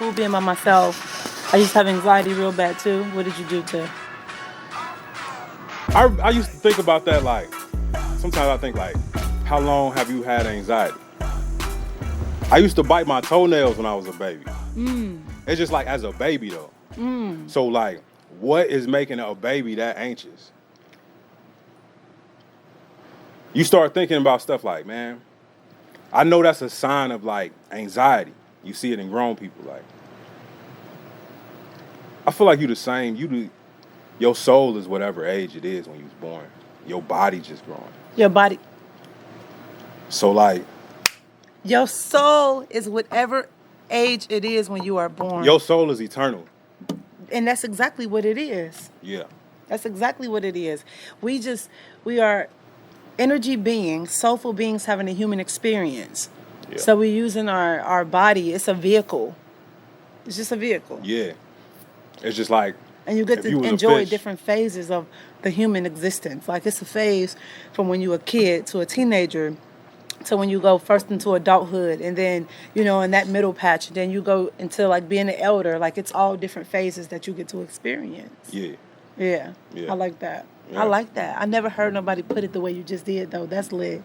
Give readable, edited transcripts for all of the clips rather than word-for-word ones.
cool being by myself. I used to have anxiety real bad too. What did you do to? I used to think about that, like, sometimes I think, like, how long have you had anxiety? I used to bite my toenails when I was a baby. It's just like, as a baby, though. So, like, what is making a baby that anxious? You start thinking about stuff like, man, I know that's a sign of, like, anxiety. You see it in grown people, like. I feel like you the same. Your soul is whatever age it is when you was born. Your body just growing. Your body. So, like. Your soul is whatever age it is when you are born. Your soul is eternal. And that's exactly what it is. Yeah. That's exactly what it is. We are energy beings, soulful beings having a human experience. Yeah. So we're using our body. It's a vehicle. It's just a vehicle. Yeah. It's just like. And you get to enjoy different phases of the human existence. Like, it's a phase from when you're a kid to a teenager to when you go first into adulthood, and then, you know, in that middle patch, then you go into like being an elder. Like, it's all different phases that you get to experience. Yeah. Yeah. Yeah. I like that. Yeah. I like that. I never heard nobody put it the way you just did, though. That's lit.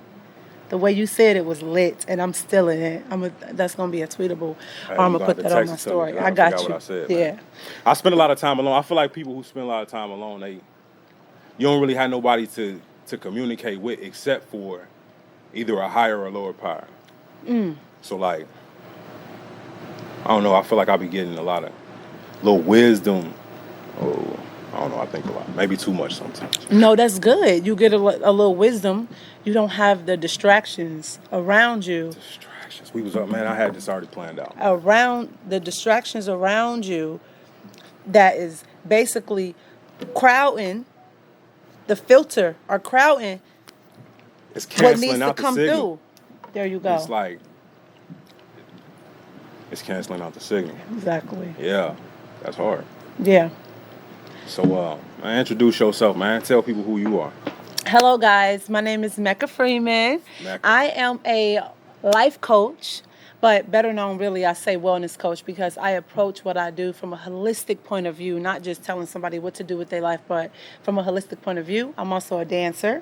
The way you said it was lit, and I'm still in it. That's gonna be a tweetable. Or I'm gonna put that on my story. I got you. What I said, yeah. Man. I spend a lot of time alone. I feel like people who spend a lot of time alone, you don't really have nobody to communicate with except for either a higher or lower power. So, like, I don't know. I feel like I'll be getting a lot of little wisdom. Oh, I don't know. I think a lot. Maybe too much sometimes. No, that's good. You get a little wisdom. You don't have the distractions around you. Distractions. We was up, man. I had this already planned out. Around the distractions around you, that is basically crowding. The filter or crowding. It's canceling what needs out to come the signal. through. There you go. It's like it's canceling out the signal. Exactly. Yeah, that's hard. Yeah. So, man, introduce yourself, man. Tell people who you are. Hello, guys. My name is Mecca Freeman. Mecca. I am a life coach, but better known, really, I say wellness coach, because I approach what I do from a holistic point of view, not just telling somebody what to do with their life, but from a holistic point of view. I'm also a dancer.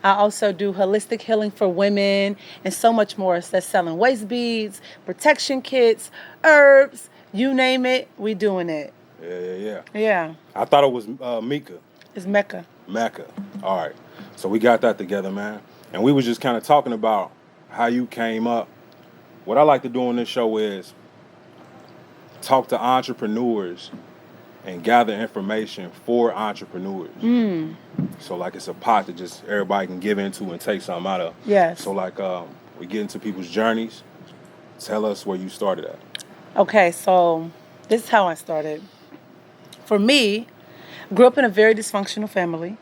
I also do holistic healing for women and so much more. That's selling waist beads, protection kits, herbs, you name it, we doing it. Yeah. Yeah. I thought it was Mecca. It's Mecca. Mecca. All right. So we got that together, man. And we was just kind of talking about how you came up. What I like to do on this show is talk to entrepreneurs and gather information for entrepreneurs. So, like, it's a pot that just everybody can give into and take something out of. Yes. So, like, we get into people's journeys. Tell us where you started at. Okay, so this is how I started. For me, grew up in a very dysfunctional family.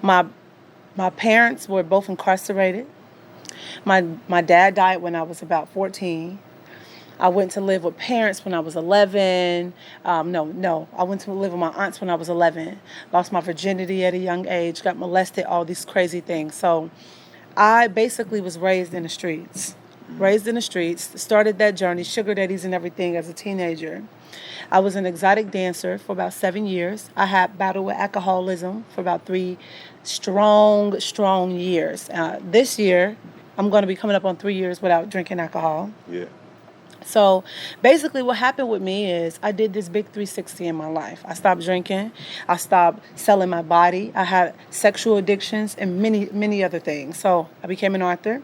My parents were both incarcerated. My dad died when I was about 14. I went to live with parents when I was 11. I went to live with my aunts when I was 11. Lost my virginity at a young age, got molested, all these crazy things. So I basically was raised in the streets. Started that journey, sugar daddies and everything as a teenager. I was an exotic dancer for about 7 years. I had battled with alcoholism for about 3 strong years. This year, I'm going to be coming up on 3 years without drinking alcohol. Yeah. So basically what happened with me is I did this big 360 in my life. I stopped drinking. I stopped selling my body. I had sexual addictions and many other things. So I became an author.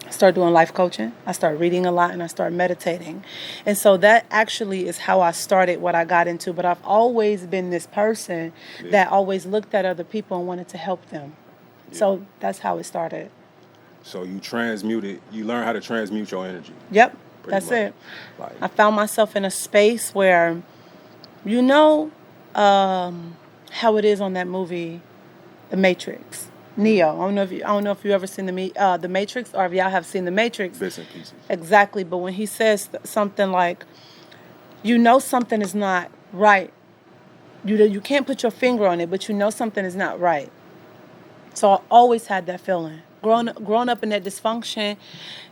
I started doing life coaching. I started reading a lot, and I started meditating. And so that actually is how I started what I got into. But I've always been this person that always looked at other people and wanted to help them. Yeah. So that's how it started. So you learn how to transmute your energy. Yep, that's it. Like, I found myself in a space where, how it is on that movie, The Matrix. Neo. I don't know if you ever seen the Matrix, or if y'all have seen the Matrix. Bits and pieces. Exactly, but when he says something like, something is not right. You can't put your finger on it, but something is not right. So I always had that feeling. Grown up in that dysfunction,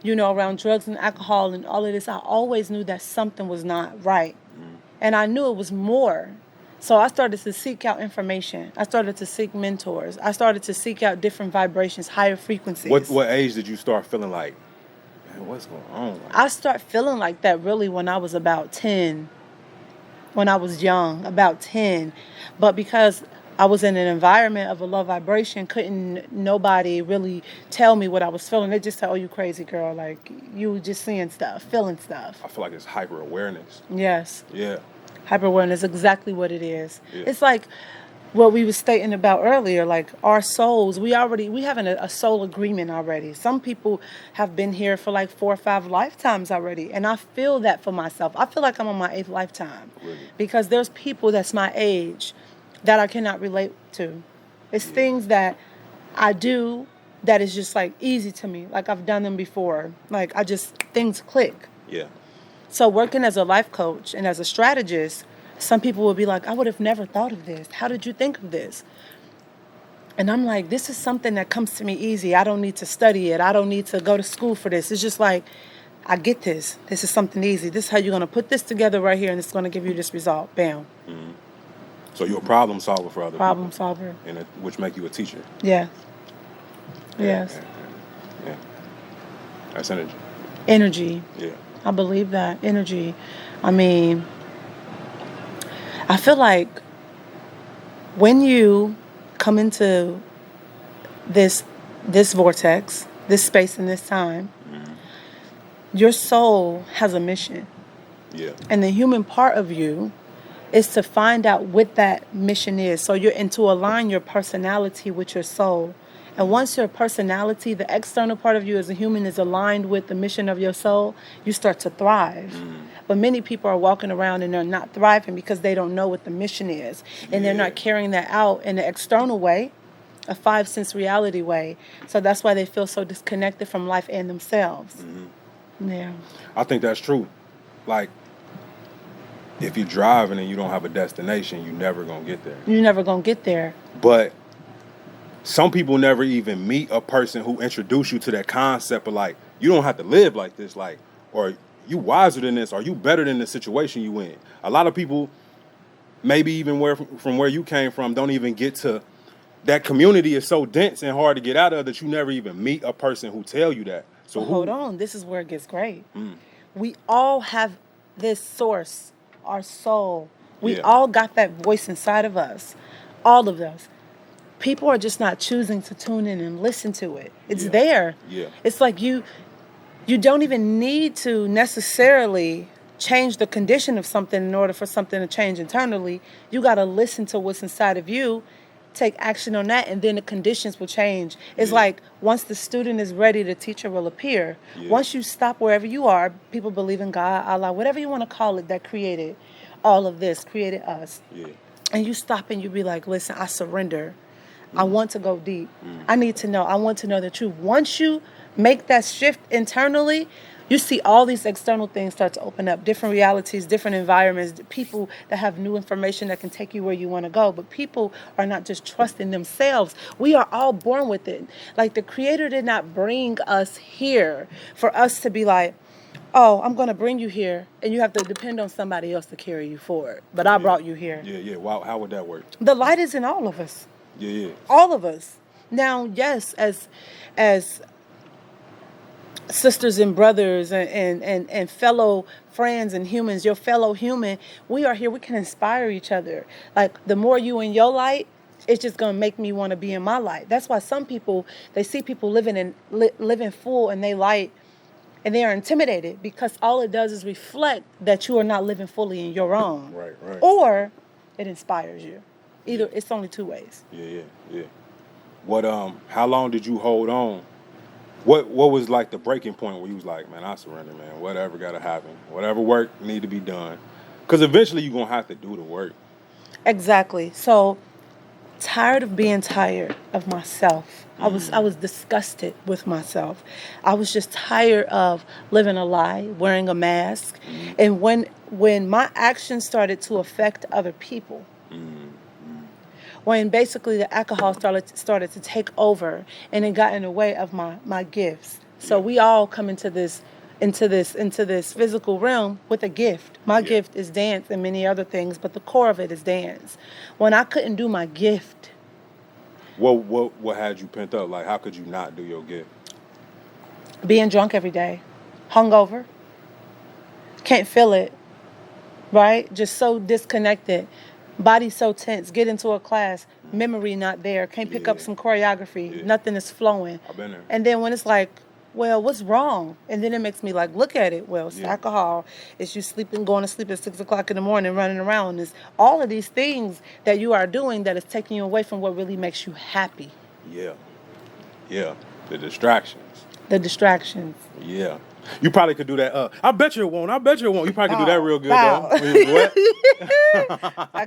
you know, around drugs and alcohol and all of this, I always knew that something was not right. And I knew it was more. So I started to seek out information. I started to seek mentors. I started to seek out different vibrations, higher frequencies. What age did you start feeling like, man, what's going on? Like, I started feeling like that really when I was about 10. When I was young, about 10. But because I was in an environment of a low vibration, couldn't nobody really tell me what I was feeling. They just said, oh, you crazy girl. Like, you just seeing stuff, feeling stuff. I feel like it's hyper awareness. Yes. Yeah. Hyper-awareness is exactly what it is. Yeah. It's like what we were stating about earlier, like our souls, we have a soul agreement already. Some people have been here for like 4 or 5 lifetimes already. And I feel that for myself. I feel like I'm on my 8th lifetime. Really? Because there's people that's my age that I cannot relate to. It's things that I do that is just like easy to me. Like I've done them before. Like things click. Yeah. So working as a life coach and as a strategist, some people will be like, I would have never thought of this. How did you think of this? And I'm like, this is something that comes to me easy. I don't need to study it. I don't need to go to school for this. It's just like, I get this. This is something easy. This is how you're going to put this together right here, and it's going to give you this result. Bam. Mm-hmm. So you're a problem solver for other Problem people. solver. Which make you a teacher. Yeah. Yeah, Yes. Yeah. That's energy. Energy. Yeah. I believe that. Energy. I mean, I feel like when you come into this vortex, this space and this time, your soul has a mission. Yeah. And the human part of you is to find out what that mission is. So to align your personality with your soul. And once your personality, the external part of you as a human, is aligned with the mission of your soul, you start to thrive. But many people are walking around and they're not thriving because they don't know what the mission is. And they're not carrying that out in the external way, a 5 sense reality way. So that's why they feel so disconnected from life and themselves. Yeah. I think that's true. Like, if you're driving and you don't have a destination, you're never going to get there. You're never going to get there. But some people never even meet a person who introduce you to that concept of like, you don't have to live like this, like, or you wiser than this, or you better than the situation you in. A lot of people, maybe even from where you came from, don't even get to, that community is so dense and hard to get out of that you never even meet a person who tell you that. So hold on, this is where it gets great. We all have this source, our soul. We all got that voice inside of us, all of us. People are just not choosing to tune in and listen to it. It's there. Yeah. It's like you don't even need to necessarily change the condition of something in order for something to change internally. You got to listen to what's inside of you, take action on that, and then the conditions will change. It's like once the student is ready, the teacher will appear. Once you stop wherever you are, people believe in God, Allah, whatever you want to call it, that created all of this, created us. And you stop and you be like, listen, I surrender. I want to go deep. I need to know. I want to know the truth. Once you make that shift internally, you see all these external things start to open up. Different realities, different environments, people that have new information that can take you where you want to go. But people are not just trusting themselves. We are all born with it. Like the Creator did not bring us here for us to be like, oh, I'm going to bring you here, and you have to depend on somebody else to carry you forward. But I brought you here. Yeah. Wow, how would that work? The light is in all of us. Yeah. All of us. Now, yes, as sisters and brothers and fellow friends and humans, your fellow human, we are here. We can inspire each other. Like, the more you in your light, it's just going to make me want to be in my light. That's why some people, they see people living full in their light, and they are intimidated because all it does is reflect that you are not living fully in your own. Right. Or it inspires you. Either, it's only 2 ways. Yeah. What how long did you hold on? What was like the breaking point where you was like, man, I surrender, man. Whatever gotta happen. Whatever work need to be done. Because eventually you're gonna have to do the work. Exactly. So tired of being tired of myself. I was disgusted with myself. I was just tired of living a lie, wearing a mask. And when my actions started to affect other people, when basically the alcohol started to take over, and it got in the way of my gifts. So we all come into this physical realm with a gift. My gift is dance and many other things, but the core of it is dance. When I couldn't do my gift, What had you pent up? Like, how could you not do your gift? being drunk every day, hungover, can't feel it, right? Just so disconnected, body so tense, get into a class, memory not there, can't pick up some choreography, nothing is flowing. I've been there. And then when it's like, well, what's wrong? And then it makes me like, look at it. Well, it's alcohol. It's you sleeping, going to sleep at 6 o'clock in the morning, running around. It's all of these things that you are doing that is taking you away from what really makes you happy. Yeah. Yeah. The distractions. The distractions. Yeah. You probably could do that. I bet you it won't. I bet you it won't. You probably could do that real good, wow. though. When you was wet. I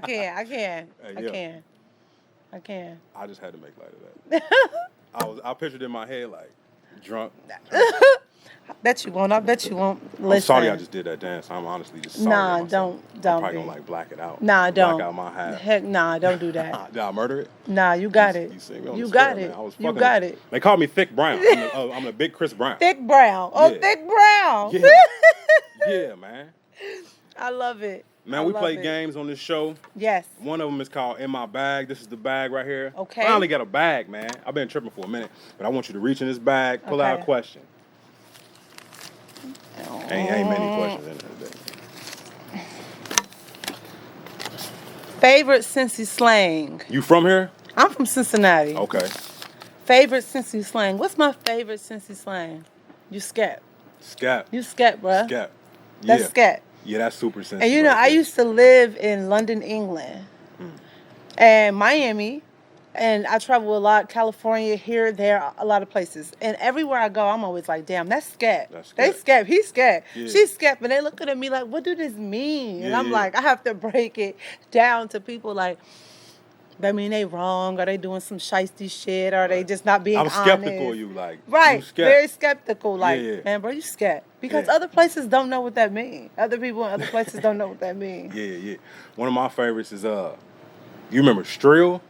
can. I just had to make light of that. I pictured in my head like drunk. I bet you won't. Listen. I'm sorry I just did that dance. I'm honestly just sorry. Nah, don't. I'm probably gonna like black it out. Nah, don't. Black out my half. Heck, nah, don't do that. Did I murder it? Nah, you got it. You see me on You the got square, it. man. I was You fucking- got it. They called me Thick Brown. I'm the big Chris Brown. Thick Brown. Oh, Yeah. Thick Brown. Yeah. Yeah, man. I love it. Man, we play games on this show. Yes. One of them is called In My Bag. This is the bag right here. Okay. I only got a bag, man. I've been tripping for a minute, but I want you to reach in this bag, pull out a question. Ain't many questions in there today. Favorite Cincy slang. You from here? I'm from Cincinnati. Okay. Favorite Cincy slang. What's my favorite Cincy slang? You scat. Scat. You scat, bruh. Scat. That's scat. Yeah, that's super sensitive. And you know, I used to live in London, England, and Miami, and I travel a lot, California, here, there, a lot of places. And everywhere I go, I'm always like, damn, that's scat. They scat. He's scat. Yeah. She's scat. But they looking at me like, what do this mean? And I'm like, I have to break it down to people like, that mean they wrong? Are they doing some shiesty shit? Are they just not being honest? I'm skeptical of you, like. Right, you scat. very skeptical. Like, Yeah. man, bro, you scat. Because other places don't know what that means. Other people in other places don't know what that means. Yeah. One of my favorites is, you remember Strill?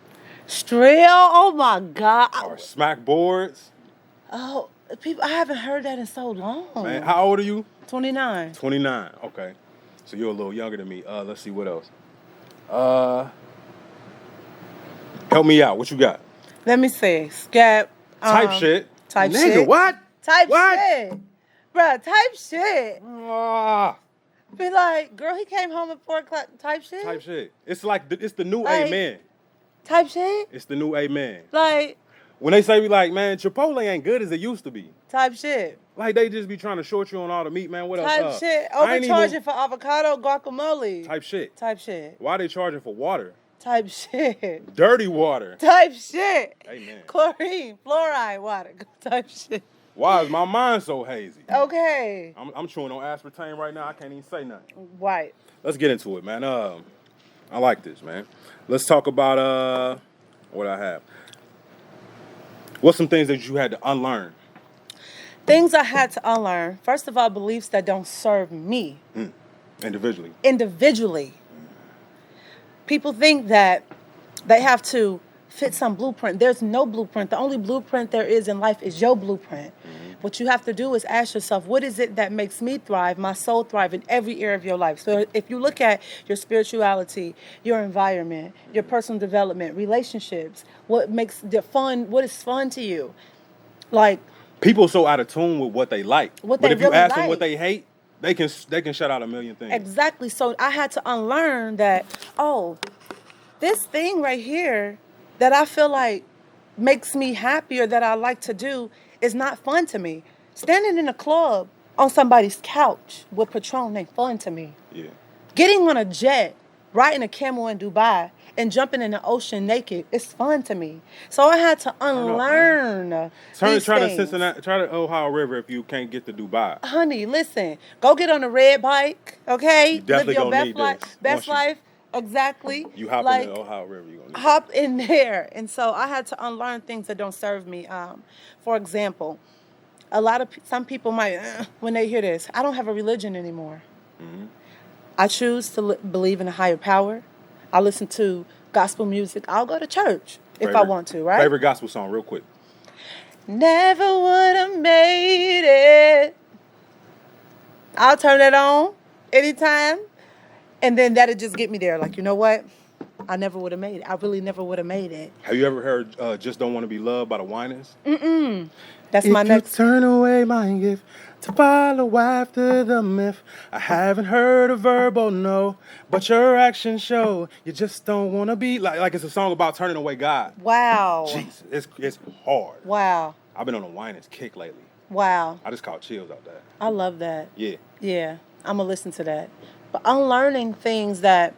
Strill? Oh, my God. Or Smack Boards? Oh, people, I haven't heard that in so long. Man, how old are you? 29. 29, okay. So you're a little younger than me. Let's see what else. Help me out. What you got? Let me see. Scat. Type shit. Type Nigga, shit. what? Type What? shit. Bruh, type shit. Ah, Be like, girl, he came home at 4 o'clock. Type shit? type shit. It's like, it's the new Like- amen. Type shit? It's the new amen. Like, When they say, like, man, Chipotle ain't good as it used to be. type shit. Like, they just be trying to short you on all the meat, man. What else? Type shit. I ain't Overcharging even- for avocado guacamole. Type shit. Type shit. Why they charging for water? Type shit. Dirty water. Type shit. Amen. Chlorine, fluoride water. Type shit. Why is my mind so hazy? Okay. I'm chewing on aspartame right now. I can't even say nothing. Right. Let's get into it, man. I like this, man. Let's talk about what I have. What's some things that you had to unlearn? Things I had to unlearn. First of all, beliefs that don't serve me Individually. individually. People think that they have to fit some blueprint. There's no blueprint. The only blueprint there is in life is your blueprint. What you have to do is ask yourself, what is it that makes me thrive, my soul thrive in every area of your life? So if you look at your spirituality, your environment, your personal development, relationships, what makes the fun, what is fun to you? Like, People so out of tune with what they like. What but they if you really ask them like. what they hate, they can shut out a million things. exactly. So I had to unlearn that, oh, this thing right here that I feel like makes me happy or that I like to do is not fun to me. Standing in a club on somebody's couch with Patron ain't fun to me. Yeah. Getting on a jet, riding a camel in Dubai, and jumping in the ocean naked is fun to me. So I had to unlearn these Try to things. Cincinnati, try to Ohio River if you can't get to Dubai. Honey, listen, go get on a red bike, okay? You definitely Live your gonna best need life. this. Best Once you- life, exactly. You hop like, in the Ohio River, you're gonna need hop in there. And so I had to unlearn things that don't serve me. For example, some people might, when they hear this, I don't have a religion anymore. I choose to believe in a higher power. I listen to gospel music. I'll go to church if I Favorite- want to, right? Favorite gospel song, real quick. Never would have made it. I'll turn that on anytime. And then that'll just get me there. Like, you know what? I never would have made it. I really never would have made it. Have you ever heard Just Don't Want to Be Loved by the Winans? That's my next. Turn away my gift to follow after the myth. I haven't heard a verbal no, but your actions show you just don't want to be like it's a song about turning away God. Wow. Jesus, it's hard. Wow. I've been on a Winans kick lately. Wow. I just caught chills out there. I love that. Yeah. Yeah. I'm going to listen to that. But unlearning things that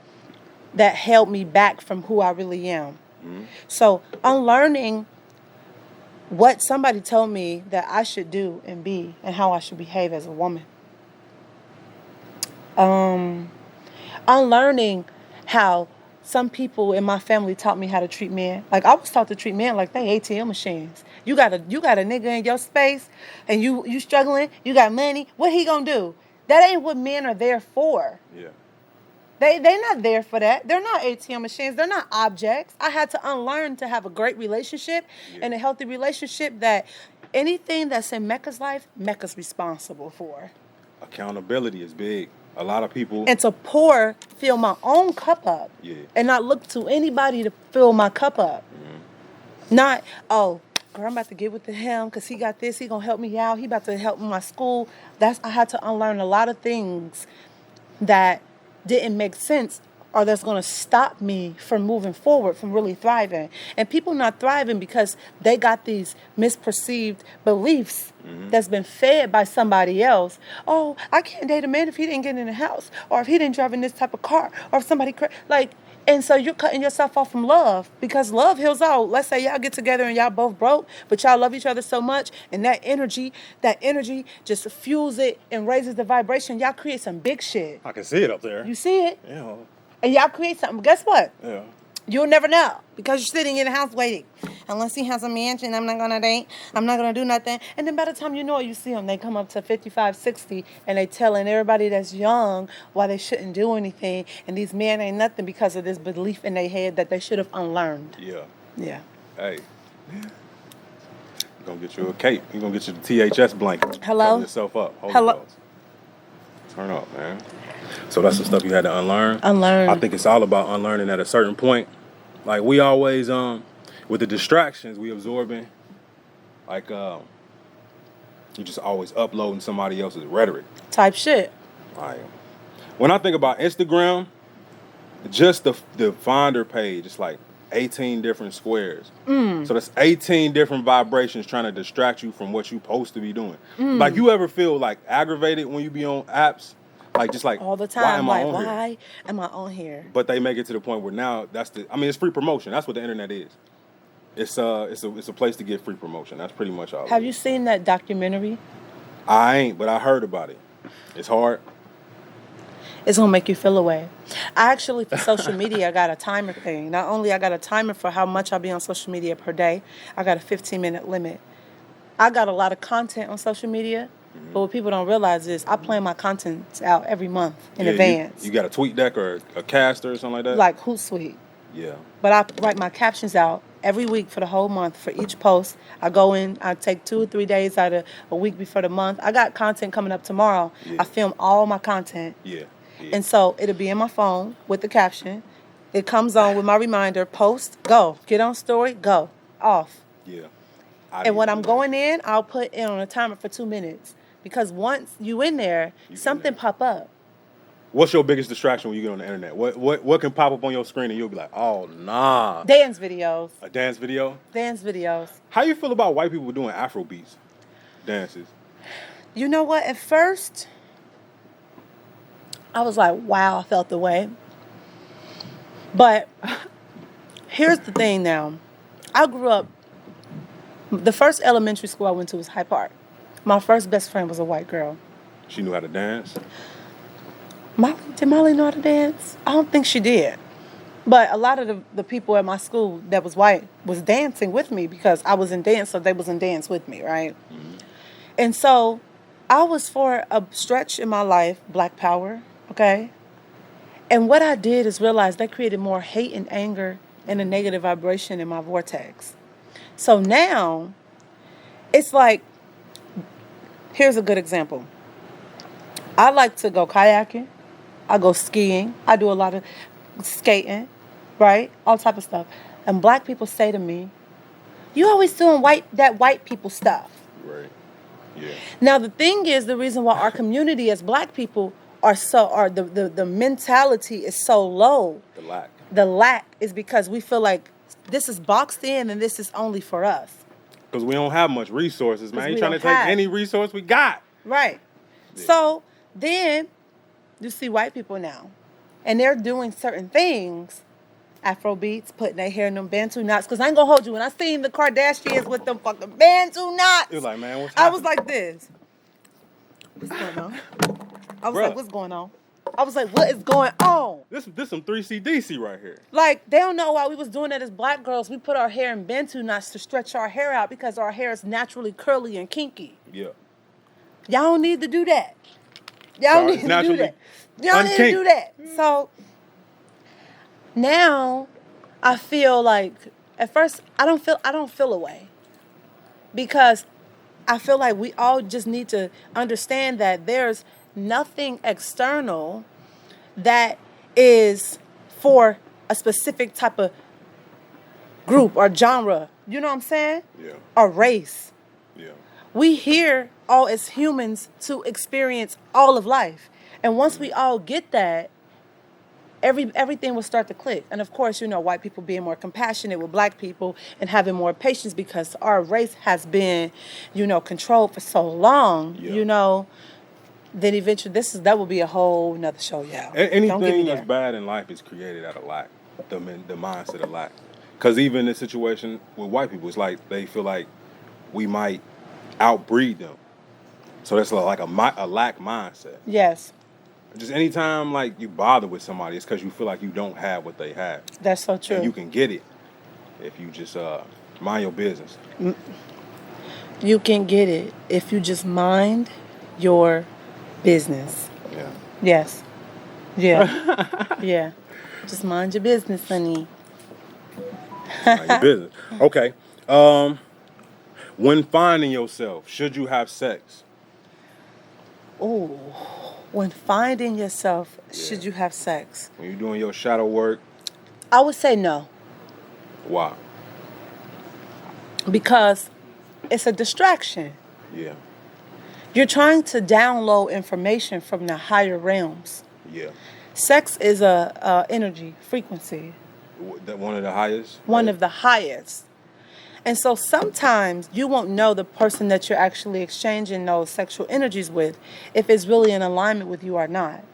held me back from who I really am. Mm-hmm. So unlearning what somebody told me that I should do and be and how I should behave as a woman. Unlearning how some people in my family taught me how to treat men. Like, I was taught to treat men like they ATM machines. You got a nigga in your space and you struggling, you got money, what he gonna do? That ain't what men are there for. Yeah. They're not there for that. They're not ATM machines. They're not objects. I had to unlearn to have a great relationship and a healthy relationship that anything that's in Mecca's life, Mecca's responsible for. Accountability is big. A lot of people. And to fill my own cup up. Yeah. And not look to anybody to fill my cup up. Mm-hmm. Not, oh, girl, I'm about to get with him because he got this. He going to help me out. He about to help my school. I had to unlearn a lot of things that didn't make sense or that's going to stop me from moving forward, from really thriving. And people not thriving because they got these misperceived beliefs that's been fed by somebody else. Oh, I can't date a man if he didn't get in the house, or if he didn't drive in this type of car, or if somebody and so you're cutting yourself off from love, because love heals all. Let's say y'all get together and y'all both broke, but y'all love each other so much, and that energy just fuels it and raises the vibration. Y'all create some big shit. I can see it up there. You see it? Yeah. And y'all create something. Guess what? Yeah. You'll never know, because you're sitting in the house waiting. Unless he has a mansion, I'm not going to date. I'm not going to do nothing. And then by the time you know it, you see them. They come up to 55, 60, and they telling everybody that's young why they shouldn't do anything. And these men ain't nothing because of this belief in their head that they should have unlearned. Yeah. Yeah. Hey. You're going to get you a cape. You're going to get you the THS blanket. Hello? Cover yourself up. Holy Hello? Ghost. Turn up, man. So that's the stuff you had to unlearn. Unlearn. I think it's all about unlearning at a certain point. Like, we always, with the distractions we absorbing, like, you just always uploading somebody else's rhetoric. Type shit. Like, when I think about Instagram, just the Finder page, it's like 18 different squares. So that's 18 different vibrations trying to distract you from what you're supposed to be doing. Like, you ever feel like aggravated when you be on apps? Like, just like All the time. Why Am I on here? But they make it to the point where now it's free promotion. That's what the internet is. It's a place to get free promotion. That's pretty much all. Have you seen that documentary? I ain't, but I heard about it. It's hard. It's going to make you feel away. I actually, for social media, I got a timer thing. Not only I got a timer for how much I'll be on social media per day, I got a 15-minute limit. I got a lot of content on social media, but what people don't realize is I plan my content out every month in advance. You got a tweet deck or a caster or something like that? Like Hootsuite. Yeah. But I write my captions out every week for the whole month for each post. I go in, I take 2 or 3 days out of a week before the month. I got content coming up tomorrow. Yeah. I film all my content. Yeah. And so it'll be in my phone with the caption. It comes on with my reminder, post, go. Get on story, go. Off. Yeah. And when I'm going in, I'll put in on a timer for 2 minutes. Because once you in there, something pop up. What's your biggest distraction when you get on the internet? What can pop up on your screen and you'll be like, oh, nah. Dance videos. A dance video? Dance videos. How you feel about white people doing Afrobeats dances? You know what? At first, I was like, wow, I felt the way. But here's the thing now. I grew up, the first elementary school I went to was Hyde Park. My first best friend was a white girl. She knew how to dance? Did Molly know how to dance? I don't think she did. But a lot of the people at my school that was white was dancing with me because I was in dance, so they was in dance with me, right? Mm-hmm. And so I was, for a stretch in my life, Black Power, okay? And what I did is realize that created more hate and anger and a negative vibration in my vortex. So now it's like, here's a good example. I like to go kayaking. I go skiing. I do a lot of skating, right? All type of stuff. And black people say to me, "You always doing white people stuff." Right. Yeah. Now the thing is, the reason why our community as black people the mentality is so low. The lack is because we feel like this is boxed in and this is only for us. Because we don't have much resources, man. You trying to take have any resource we got. Right. Yeah. So then you see white people now, and they're doing certain things, Afro beats, putting their hair in them Bantu knots. Because I ain't gonna hold you. When I seen the Kardashians with them fucking Bantu knots, it was like, man, what's happening? I was like this. What's going on? I was like, what's going on? I was like, what is going on? This some 3CDC right here. Like, they don't know why we was doing that as black girls. We put our hair in Bantu knots to stretch our hair out because our hair is naturally curly and kinky. Yeah. Y'all don't need to do that. Y'all need to do that. Y'all need to do that. So now I feel like at first I don't feel a way. Because I feel like we all just need to understand that there's nothing external that is for a specific type of group or genre. You know what I'm saying? Yeah. Or race. Yeah. We here all as humans to experience all of life. And once we all get that, everything will start to click. And of course, you know, white people being more compassionate with black people and having more patience because our race has been, you know, controlled for so long, you know, then eventually that will be a whole nother show, y'all. Anything that's bad in life is created out of lack, the mindset of lack. Because even the situation with white people, it's like they feel like we might outbreed them. So that's like a lack mindset. Yes. Just anytime like you bother with somebody, it's because you feel like you don't have what they have. That's so true. And you can get it if you just mind your business. You can get it if you just mind your business. Yeah. Yes. Yeah. Yeah. Just mind your business, honey. Mind your business. Okay. When finding yourself, should you have sex? Oh, when finding yourself, should you have sex? When you're doing your shadow work? I would say no. Why? Because it's a distraction. Yeah. You're trying to download information from the higher realms. Yeah. Sex is a energy frequency. One of the highest? One of the highest. And so sometimes you won't know the person that you're actually exchanging those sexual energies with if it's really in alignment with you or not.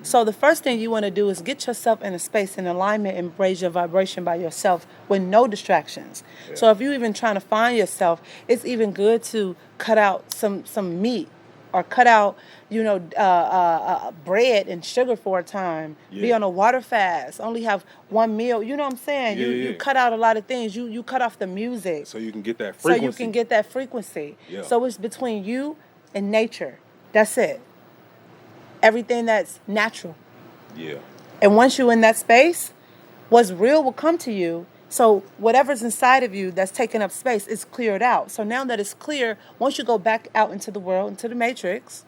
So the first thing you want to do is get yourself in a space in alignment and raise your vibration by yourself with no distractions. Yeah. So if you're even trying to find yourself, it's even good to cut out some meat or cut out, you know, bread and sugar for a time. Yeah. Be on a water fast. Only have one meal. You know what I'm saying? Yeah, you cut out a lot of things. You cut off the music. So you can get that frequency. Yeah. So it's between you and nature. That's it. Everything that's natural. Yeah. And once you're in that space, what's real will come to you. So whatever's inside of you that's taking up space is cleared out. So now that it's clear, once you go back out into the world, into the matrix,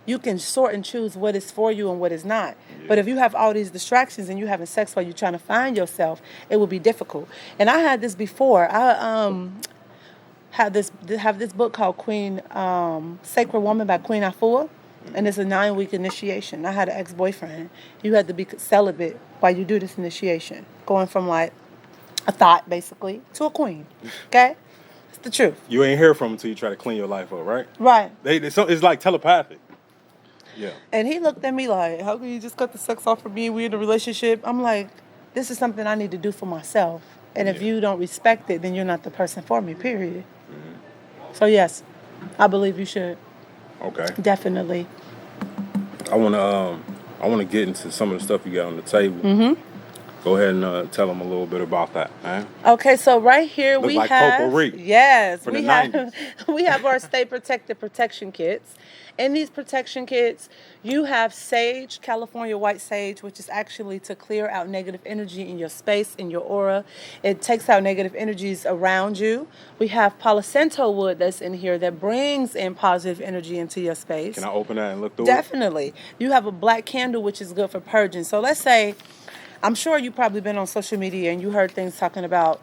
you can sort and choose what is for you and what is not. Yeah. But if you have all these distractions and you're having sex while you're trying to find yourself, it will be difficult. And I had this before. I have this book called Sacred Woman by Queen Afua. And it's a 9-week initiation. I had an ex-boyfriend. You had to be celibate while you do this initiation. Going from like a thought, basically, to a queen. Okay? It's the truth. You ain't hear from him until you try to clean your life up, right? Right. It's like telepathic. Yeah. And he looked at me like, how can you just cut the sex off for me? We're in a relationship. I'm like, this is something I need to do for myself. And if you don't respect it, then you're not the person for me, period. Mm-hmm. So, yes, I believe you should. Okay. Definitely. I wanna get into some of the stuff you got on the table. Mm-hmm. Go ahead and tell them a little bit about that, man. Okay, so right here Look we like have potpourri yes, from we the have 90s. we have our Stay Protected protection kits. In these protection kits, you have sage, California white sage, which is actually to clear out negative energy in your space, in your aura. It takes out negative energies around you. We have Palo Santo wood that's in here that brings in positive energy into your space. Can I open that and look through it? Definitely. You have a black candle, which is good for purging. So let's say, I'm sure you've probably been on social media and you heard things talking about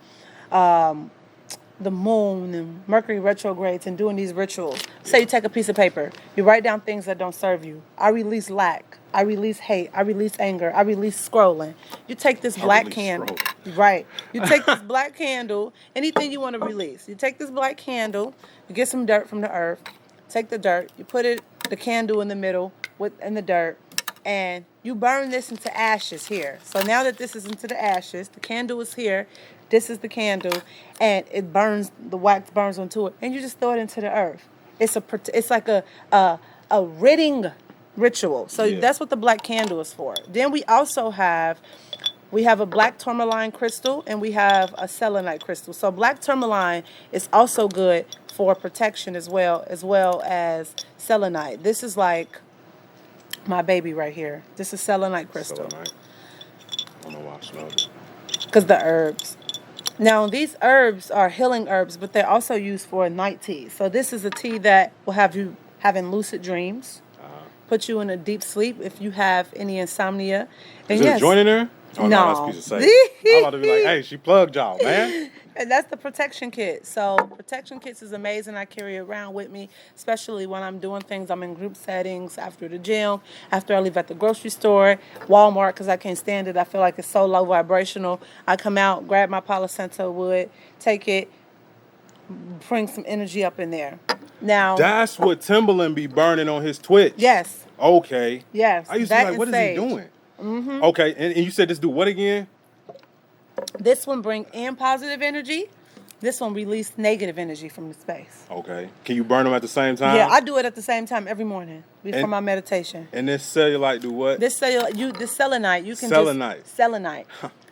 the moon and Mercury retrogrades and doing these rituals. Say you take a piece of paper, you write down things that don't serve you. I release lack. I release hate. I release anger. I release scrolling. You take this black candle. Right. You take this black candle, anything you want to release. You take this black candle, you get some dirt from the earth, take the dirt, you put the candle in the middle in the dirt, and you burn this into ashes here. So now that this is into the ashes, the candle is here, this is the candle, and it burns, the wax burns onto it, and you just throw it into the earth. It's like a ridding ritual. So that's what the black candle is for. Then we also have a black tourmaline crystal and we have a selenite crystal. So black tourmaline is also good for protection as well as selenite. This is like my baby right here. This is selenite crystal. Selenite. I don't know why I smelled it. Because the herbs. Now, these herbs are healing herbs, but they're also used for night tea. So this is a tea that will have you having lucid dreams, put you in a deep sleep if you have any insomnia. Is there a joint in there? Oh, no, that's a piece of safe. I'm about to be like, hey, she plugged y'all, man. And that's the protection kit. So protection kits is amazing. I carry it around with me, especially when I'm doing things. I'm in group settings, after the gym, after I leave at the grocery store, Walmart, because I can't stand it. I feel like it's so low vibrational. I come out, grab my Palo Santo wood, take it, bring some energy up in there. Now, that's what Timberland be burning on his Twitch. Yes. Okay. Yes. I used to be like, what is he doing? Mm-hmm. Okay, and you said this do what again? This one bring in positive energy. This one release negative energy from the space. Okay. Can you burn them at the same time? Yeah, I do it at the same time every morning before my meditation. And this cellulite do what? This selenite, you can selenite.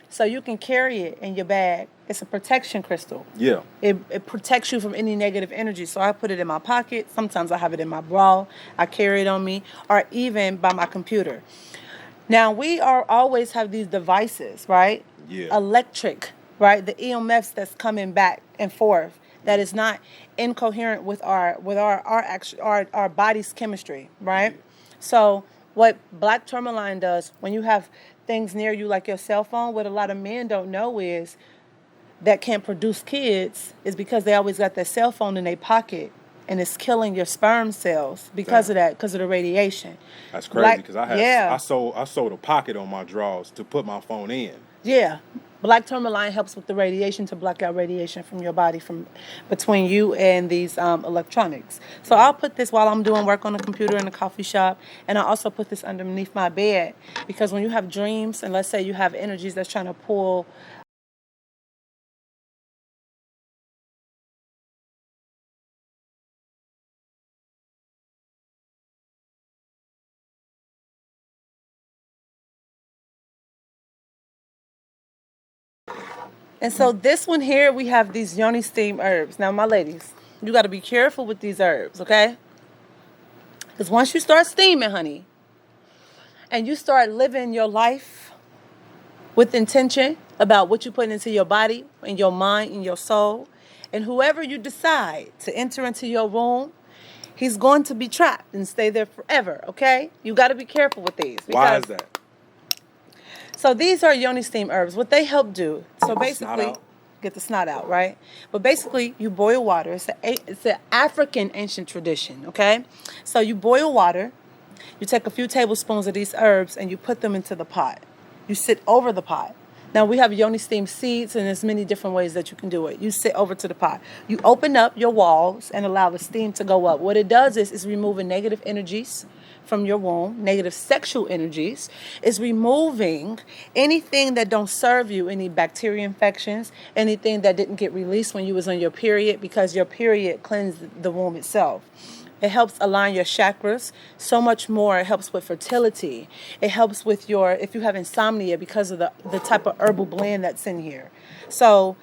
So you can carry it in your bag. It's a protection crystal. Yeah. It protects you from any negative energy. So I put it in my pocket. Sometimes I have it in my bra. I carry it on me, or even by my computer. Now, we always have these devices, right? Yeah. Electric, right? The EMFs that's coming back and forth that is not incoherent with our body's chemistry, right? Yeah. So what black tourmaline does when you have things near you like your cell phone, what a lot of men don't know is that can't produce kids is because they always got their cell phone in their pocket. And it's killing your sperm cells because of that, because of the radiation. That's crazy because I sewed a pocket on my drawers to put my phone in. Yeah. Black tourmaline helps with the radiation to block out radiation from your body from between you and these electronics. So I'll put this while I'm doing work on the computer in the coffee shop, and I also put this underneath my bed because when you have dreams, and let's say you have energies that's trying to pull And so this one here, we have these Yoni steam herbs. Now, my ladies, you got to be careful with these herbs, okay? Because once you start steaming, honey, and you start living your life with intention about what you put into your body and your mind and your soul, and whoever you decide to enter into your room, he's going to be trapped and stay there forever, okay? You got to be careful with these. Why is that? So these are Yoni steam herbs. What they help do, so basically, get the snot out, right? But basically, you boil water. It's an African ancient tradition, okay? So you boil water. You take a few tablespoons of these herbs and you put them into the pot. You sit over the pot. Now, we have Yoni steam seeds, and there's many different ways that you can do it. You sit over to the pot. You open up your walls and allow the steam to go up. What it does is removing negative energies from your womb, negative sexual energies. It's removing anything that don't serve you, any bacteria infections, anything that didn't get released when you was on your period, because your period cleansed the womb itself. It helps align your chakras so much more. It helps with fertility. It helps with if you have insomnia because of the type of herbal blend that's in here. So,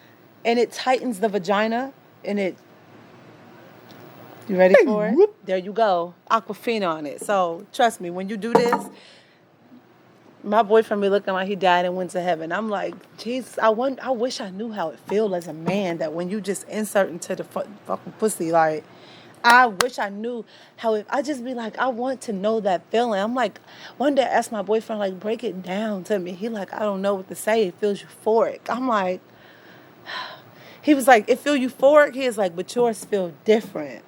and it tightens the vagina and you ready for it? There you go. Aquafina on it. So trust me, when you do this, my boyfriend be looking like he died and went to heaven. I'm like, Jesus, I wish I knew how it feels as a man that when you just insert into the fucking pussy, like, I wish I knew I just be like, I want to know that feeling. I'm like, one day I asked my boyfriend, like, break it down to me. He like, I don't know what to say. It feels euphoric. I'm like, he was like, it feel euphoric? He is like, but yours feel different.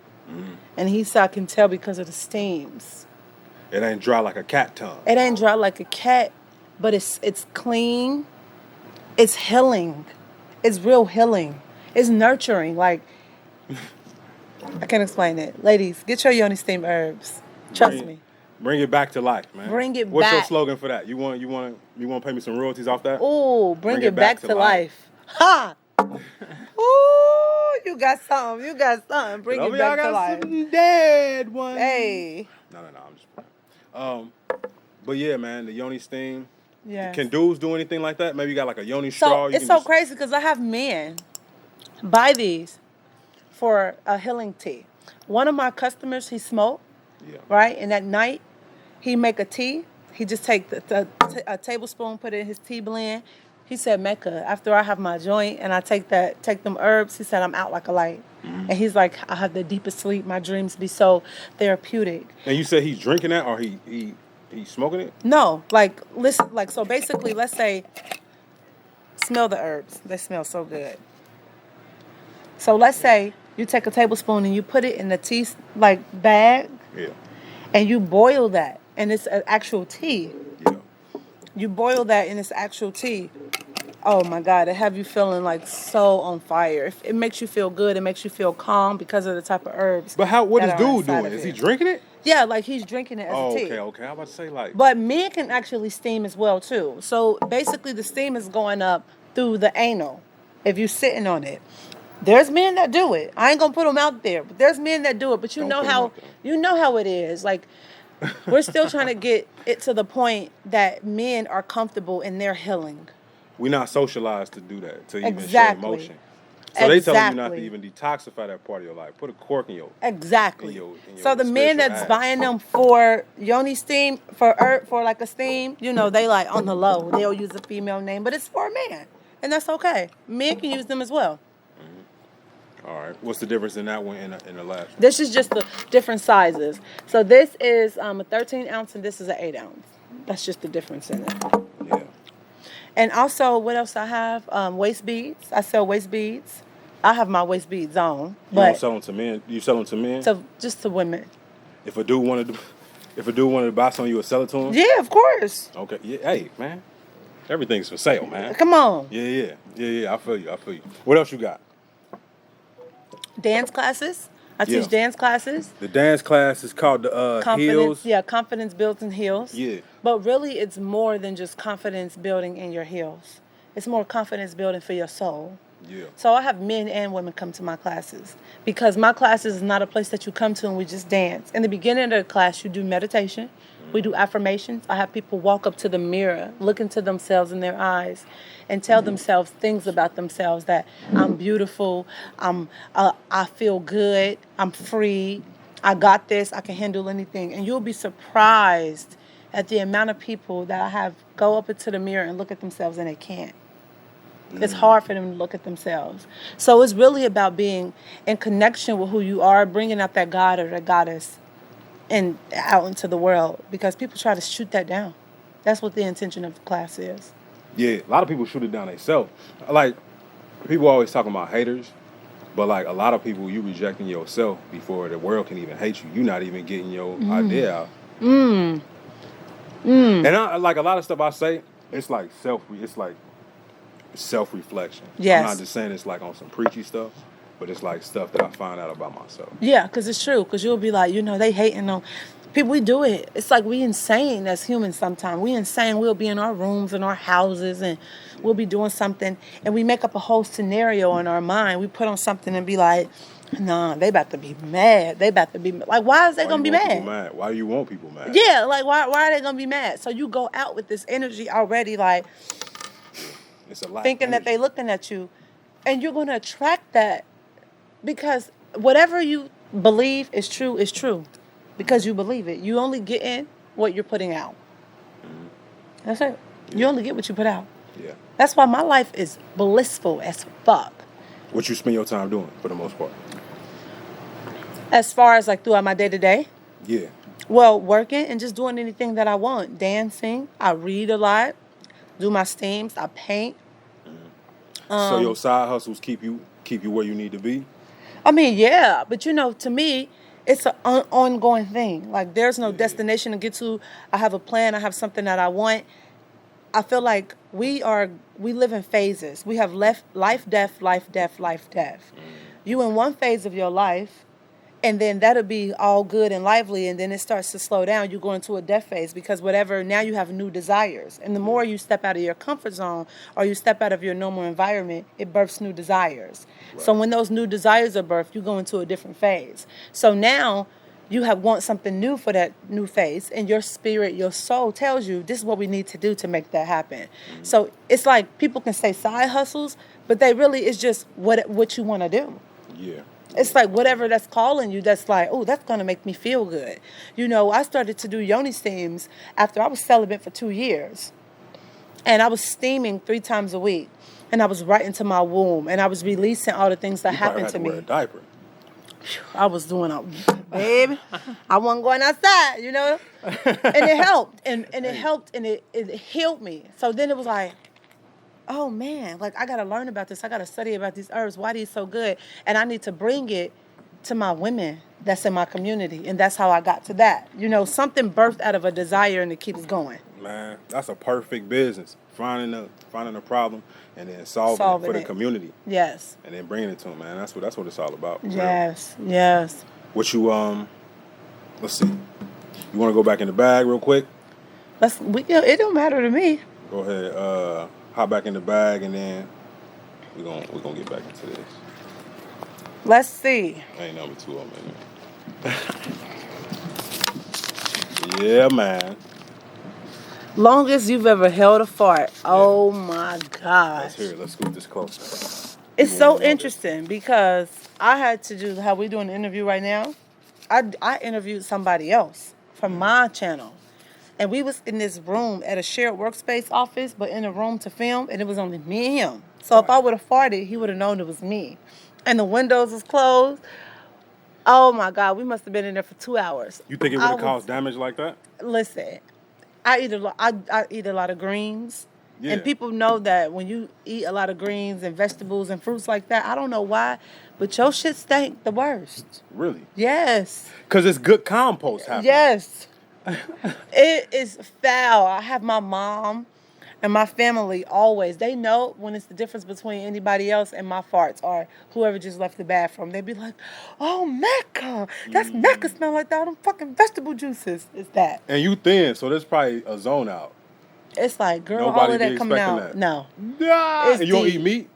And he said, I can tell because of the steams. It ain't dry like a cat tongue. It ain't dry like a cat, but it's clean. It's healing. It's real healing. It's nurturing. Like, I can't explain it. Ladies, get your Yoni steam herbs. Trust me. Bring it back to life, man. Bring it What's back. your slogan for that? You want to pay me some royalties off that? Ooh, bring it back to life. Ha! Ooh, you got something. You got something. Bring it back to life. Some dead ones. Hey. No, I'm just playing. But yeah, man, the Yoni steam. Yes. Can dudes do anything like that? Maybe you got like a Yoni straw. So it's so crazy because I have men buy these for a healing tea. One of my customers, he smoked, right? And at night, he make a tea. He just take a tablespoon, put it in his tea blend. He said, Mecca, after I have my joint and I take them herbs, he said, I'm out like a light. And he's like, I have the deepest sleep. My dreams be so therapeutic. And you said he's drinking that or he's smoking it? No, like, listen, like, so basically, let's say, smell the herbs. They smell so good. So let's say you take a tablespoon and you put it in the tea, like, bag. Yeah. And you boil that. And it's an actual tea. Yeah. You boil that and it's actual tea. Oh my God, it have you feeling like so on fire. It makes you feel good. It makes you feel calm because of the type of herbs. But what is dude doing? Is he drinking it? Yeah, like he's drinking it as a tea. Okay. I'm about to say like. But men can actually steam as well too. So basically the steam is going up through the anal if you're sitting on it. There's men that do it. I ain't gonna put them out there, but there's men that do it. But you know how it is. Like, we're still trying to get it to the point that men are comfortable in their healing. We're not socialized to do that, to even show emotion. So they telling you not to even detoxify that part of your life. Put a cork in your Exactly. So the men that's buying them for Yoni steam, for like a steam, they like on the low. They'll use a female name, but it's for a man, and that's okay. Men can use them as well. All right. What's the difference in that one and the last one? This is just the different sizes. So this is a 13 ounce and this is an 8 ounce. That's just the difference in it. Yeah. And also, what else I have? Waist beads. I sell waist beads. I have my waist beads on. You don't sell them to men? You sell them to men? So just to women. If a dude wanted to buy some, you would sell it to him? Yeah, of course. Okay. Yeah. Hey, man. Everything's for sale, man. Come on. Yeah. I feel you. What else you got? Dance classes. I teach dance classes. The dance class is called the Heels. Yeah, confidence builds in heels. Yeah. But really, it's more than just confidence building in your heels. It's more confidence building for your soul. Yeah. So I have men and women come to my classes because my classes is not a place that you come to and we just dance. In the beginning of the class, you do meditation. We do affirmations. I have people walk up to the mirror, look into themselves in their eyes, and tell themselves things about themselves that I'm beautiful, I feel good, I'm free, I got this, I can handle anything. And you'll be surprised at the amount of people that I have go up into the mirror and look at themselves and they can't. It's hard for them to look at themselves. So it's really about being in connection with who you are, bringing out that God or that goddess and out into the world, because people try to shoot that down. That's what the intention of the class is. Yeah, a lot of people shoot it down themselves. Like, people always talking about haters, but like a lot of people, you rejecting yourself before the world can even hate you. You're not even getting your idea out. And I, like a lot of stuff I say, it's like self-reflection. Yes. I'm not just saying it's like on some preachy stuff, but it's like stuff that I find out about myself. Yeah, because it's true. Because you'll be like, they hating on people. We do it. It's like we insane as humans sometimes. We insane. We'll be in our rooms and our houses and we'll be doing something and we make up a whole scenario in our mind. We put on something and be like, Nah, they about to be mad. They about to be like, why is they Why gonna you be want people mad? mad? Why you want people mad? Yeah, like why are they gonna be mad? So you go out with this energy already, like It's a lot thinking that energy. they looking at you, and you're gonna attract that because whatever you believe is true, because you believe it. You only get in what you're putting out. That's it. You Yeah. only get what you put out. Yeah. That's why my life is blissful as fuck. What you spend your time doing for the most part? As far as like throughout my day to day, Yeah. well, working and just doing anything that I want. Dancing, I read a lot, do my steams, I paint. So your side hustles keep you where you need to be. I mean, yeah, but to me, it's an ongoing thing. Like, there's no destination to get to. I have a plan. I have something that I want. I feel like we live in phases. We have life, death, life, death, life, death. You in one phase of your life, and then that'll be all good and lively, and then it starts to slow down. You go into a death phase because now you have new desires. And the more you step out of your comfort zone or you step out of your normal environment, it births new desires. Right. So when those new desires are birthed, you go into a different phase. So now you want something new for that new phase, and your spirit, your soul tells you this is what we need to do to make that happen. Mm-hmm. So it's like people can say side hustles, but they really is just what you want to do. Yeah. It's like whatever that's calling you, that's like, oh, that's going to make me feel good. I started to do Yoni steams after I was celibate for 2 years. And I was steaming 3 times a week. And I was right into my womb. And I was releasing all the things that happened to me. Wear a diaper. I was doing baby. I wasn't going outside, And it helped. And it helped and it healed me. So then it was like, oh man, like I got to learn about this. I got to study about these herbs. Why these so good? And I need to bring it to my women that's in my community. And that's how I got to that. Something birthed out of a desire and it keeps going. Man, that's a perfect business. Finding a problem and then solving it for the community. Yes. And then bringing it to them, man. That's what it's all about. Yes. Real. Yes. What you let's see. You want to go back in the bag real quick? It don't matter to me. Go ahead. Hop back in the bag, and then we're gonna get back into this. Let's see. Ain't number 2 of them in there. Yeah, man. Longest you've ever held a fart. Yeah. Oh my gosh. Let's hear it. Let's scoot this closer. It's so interesting because I had to do how we doing the interview right now. I interviewed somebody else from my channel. And we was in this room at a shared workspace office, but in a room to film, and it was only me and him. So if I would have farted, he would have known it was me. And the windows was closed. Oh my God, we must have been in there for 2 hours. You think it would have caused damage like that? Listen, I eat a lot of greens. Yeah. And people know that when you eat a lot of greens and vegetables and fruits like that, I don't know why, but your shit stank the worst. Really? Yes. Because it's good compost happening. Yes. It is foul. I have my mom and my family always. They know when it's the difference between anybody else and my farts or whoever just left the bathroom. They be like, oh, Mecca. That's Mecca smell like that. Them fucking vegetable juices. It's that. And you thin, so there's probably a zone out. It's like, girl, all of that coming out. That. No. Nah. And you don't eat meat?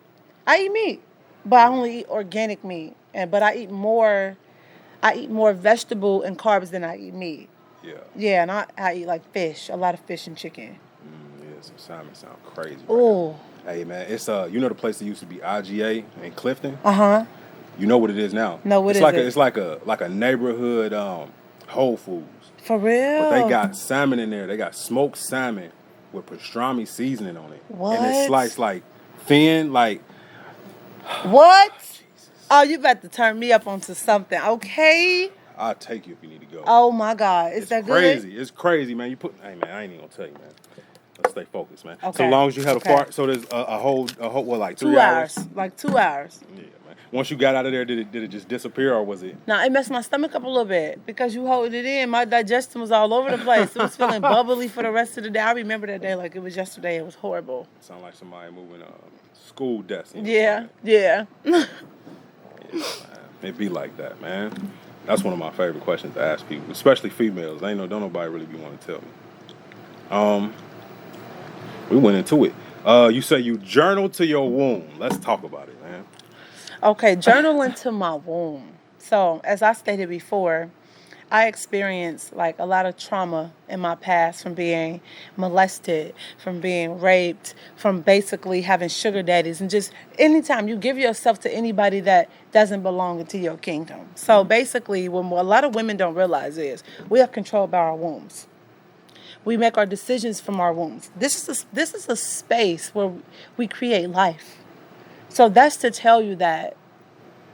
I eat meat, but I only eat organic meat. But I eat more vegetable and carbs than I eat meat. Yeah. Yeah, and I eat like fish, a lot of fish and chicken. Yeah, some salmon sound crazy. Oh. Right, hey man, it's you know the place that used to be IGA in Clifton? Uh-huh. You know what it is now? No, what is it? It's like a neighborhood Whole Foods. For real? But they got salmon in there. They got smoked salmon with pastrami seasoning on it. What? And it's sliced like thin, like. What? Oh, you about to turn me up onto something, okay? I'll take you if you need to go. Oh my God, is that crazy. good? It's crazy, man. Hey man, I ain't even gonna tell you, man. Let's stay focused, man. Okay. So long as you had a fart, so there's a whole what, like 3 hours? Like 2 hours. Yeah, man. Once you got out of there, did it just disappear or was it? No, it messed my stomach up a little bit because you hold it in. My digestion was all over the place. It was feeling bubbly for the rest of the day. I remember that day like it was yesterday. It was horrible. Sound like somebody moving school desk. Yeah, yeah. Yeah, man. It be like that, man. That's one of my favorite questions to ask people, especially females. Don't nobody really be wanting to tell me. We went into it. You say you journal to your womb. Let's talk about it, man. Okay, journaling to my womb. So, as I stated before, I experienced like a lot of trauma in my past from being molested, from being raped, from basically having sugar daddies, and just anytime you give yourself to anybody that doesn't belong into your kingdom. So basically, what a lot of women don't realize is we are controlled by our wombs. We make our decisions from our wombs. This is a space where we create life. So that's to tell you that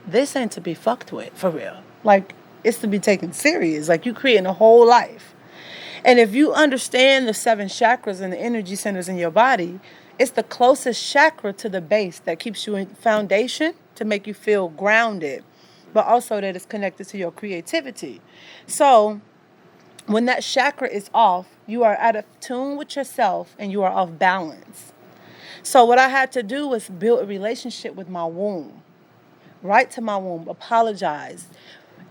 this ain't to be fucked with, for real. Like, it's to be taken serious. Like, you creating a whole life. And if you understand the 7 chakras and the energy centers in your body, it's the closest chakra to the base that keeps you in foundation to make you feel grounded, but also that it's connected to your creativity. So when that chakra is off, you are out of tune with yourself and you are off balance. So what I had to do was build a relationship with my womb. Write to my womb, apologize,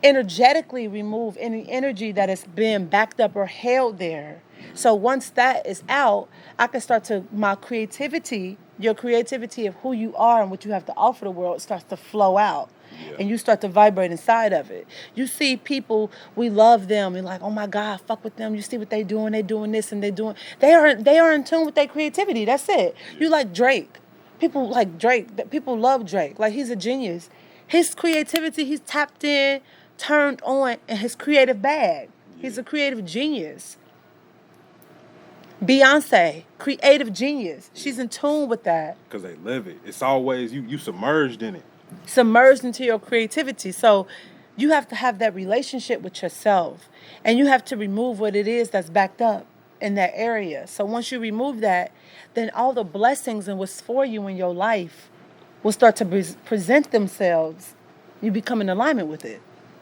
energetically remove any energy that is being backed up or held there. So once that is out, I can start to, my creativity, your creativity of who you are and what you have to offer the world starts to flow out. Yeah. And you start to vibrate inside of it. You see people, we love them, and like, oh my God, fuck with them. You see what they doing this and they are in tune with their creativity. That's it. Yeah. You like Drake. People like Drake. People love Drake. Like, he's a genius. His creativity, he's tapped in, turned on in his creative bag. Yeah. He's a creative genius. Beyonce, creative genius. She's in tune with that. Because they live it. It's always, you submerged in it. Submerged into your creativity. So you have to have that relationship with yourself. And you have to remove what it is that's backed up in that area. So once you remove that, then all the blessings and what's for you in your life will start to present themselves. You become in alignment with it.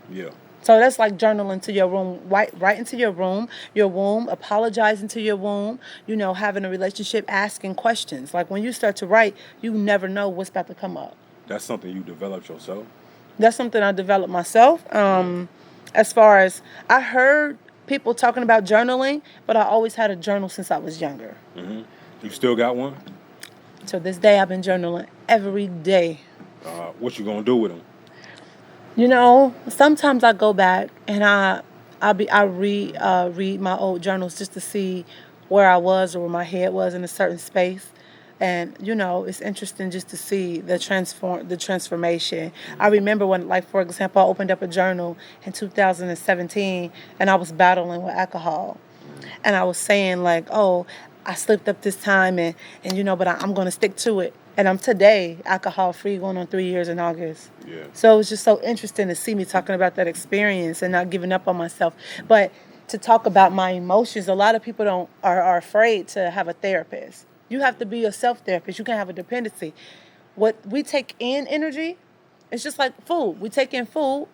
Yeah. So that's like journaling to your room, right into your womb, apologizing to your womb, having a relationship, asking questions. Like, when you start to write, you never know what's about to come up. That's something you developed yourself? That's something I developed myself. As far as, I heard people talking about journaling, but I always had a journal since I was younger. Mm-hmm. You still got one? To this day, I've been journaling every day. What you gonna do with them? Sometimes I go back and I read my old journals just to see where I was or where my head was in a certain space. And, it's interesting just to see the transformation. I remember when, like, for example, I opened up a journal in 2017 and I was battling with alcohol. And I was saying, like, oh, I slipped up this time and but I'm going to stick to it. And I'm today alcohol-free, going on 3 years in August. Yeah. So it was just so interesting to see me talking about that experience and not giving up on myself. But to talk about my emotions, a lot of people are afraid to have a therapist. You have to be a self-therapist. You can't have a dependency. What we take in energy, it's just like food. We take in food,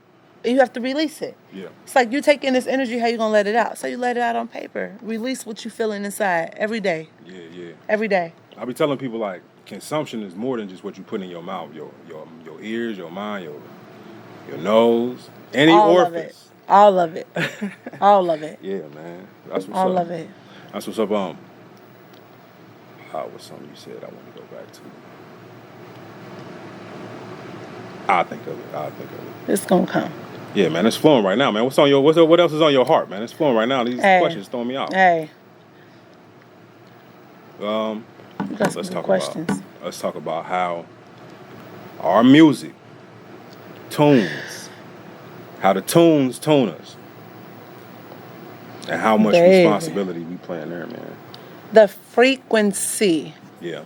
and you have to release it. Yeah. It's like you take in this energy, how you going to let it out? So you let it out on paper. Release what you're feeling inside every day. Yeah. Every day. I be telling people, like, consumption is more than just what you put in your mouth, your ears, your mind, your nose, any orifice. All of it. All of it. Yeah, man. That's what's up. All of it. That's what's up. What was something you said I want to go back to? I'll think of it. It's gonna come. Yeah, man. It's flowing right now, man. What else is on your heart, man? It's flowing right now. These questions throwing me out. Hey. Let's talk about how our music tunes, how the tunes tune us, and how much responsibility we play in there, man. The frequency. Yeah.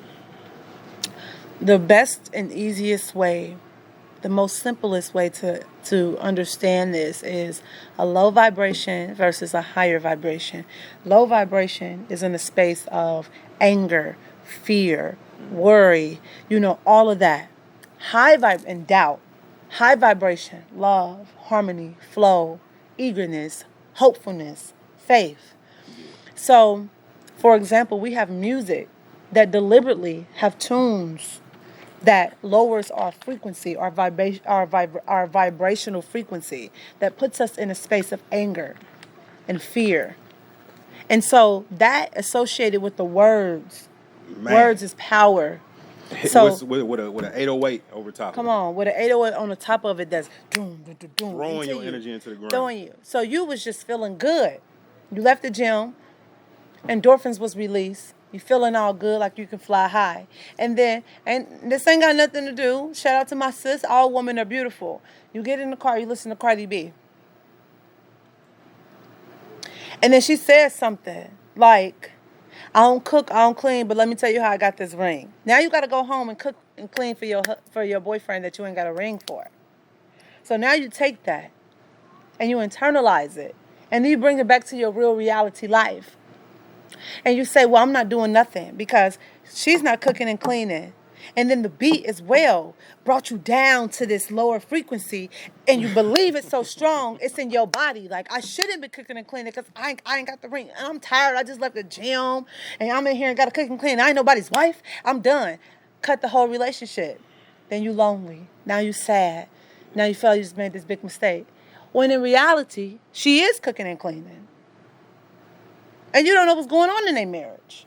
The best and easiest way, the most simplest way to understand this is a low vibration versus a higher vibration. Low vibration is in a space of anger, fear, worry, all of that. High vibe and doubt. High vibration, love, harmony, flow, eagerness, hopefulness, faith. So, for example, we have music that deliberately have tunes that lowers our frequency, our vibrational frequency, that puts us in a space of anger and fear. And so that associated with the words. Man. Words is power. So with a 808 over top. come of it. on, with an 808 on the top of it that's doom, doom, doom, doom, Throwing into your energy into the ground. throwing you. So you was just feeling good. You left the gym, endorphins was released. You feeling all good, like you can fly high. And this ain't got nothing to do. Shout out to my sis. All women are beautiful. You get in the car, you listen to Cardi B. And then she said something like, I don't cook, I don't clean, but let me tell you how I got this ring. Now you got to go home and cook and clean for your boyfriend that you ain't got a ring for. So now you take that and you internalize it. And then you bring it back to your real reality life. And you say, well, I'm not doing nothing because she's not cooking and cleaning. And then the beat as well brought you down to this lower frequency. And you believe it's so strong, it's in your body. Like, I shouldn't be cooking and cleaning because I ain't got the ring. And I'm tired. I just left the gym. And I'm in here and got to cook and clean. I ain't nobody's wife. I'm done. Cut the whole relationship. Then you lonely. Now you sad. Now you feel you just made this big mistake. When in reality, she is cooking and cleaning. And you don't know what's going on in their marriage.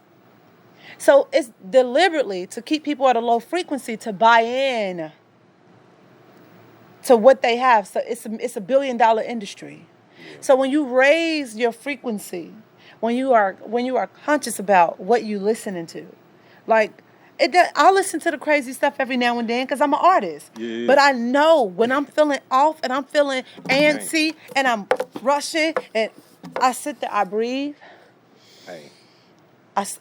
So it's deliberately to keep people at a low frequency to buy in to what they have. So it's a $1 billion industry. So when you raise your frequency, when you are conscious about what you listening to, like I listen to the crazy stuff every now and then because I'm an artist. Yeah. But I know when I'm feeling off and I'm feeling antsy and I'm rushing and I sit there, I breathe. Hey.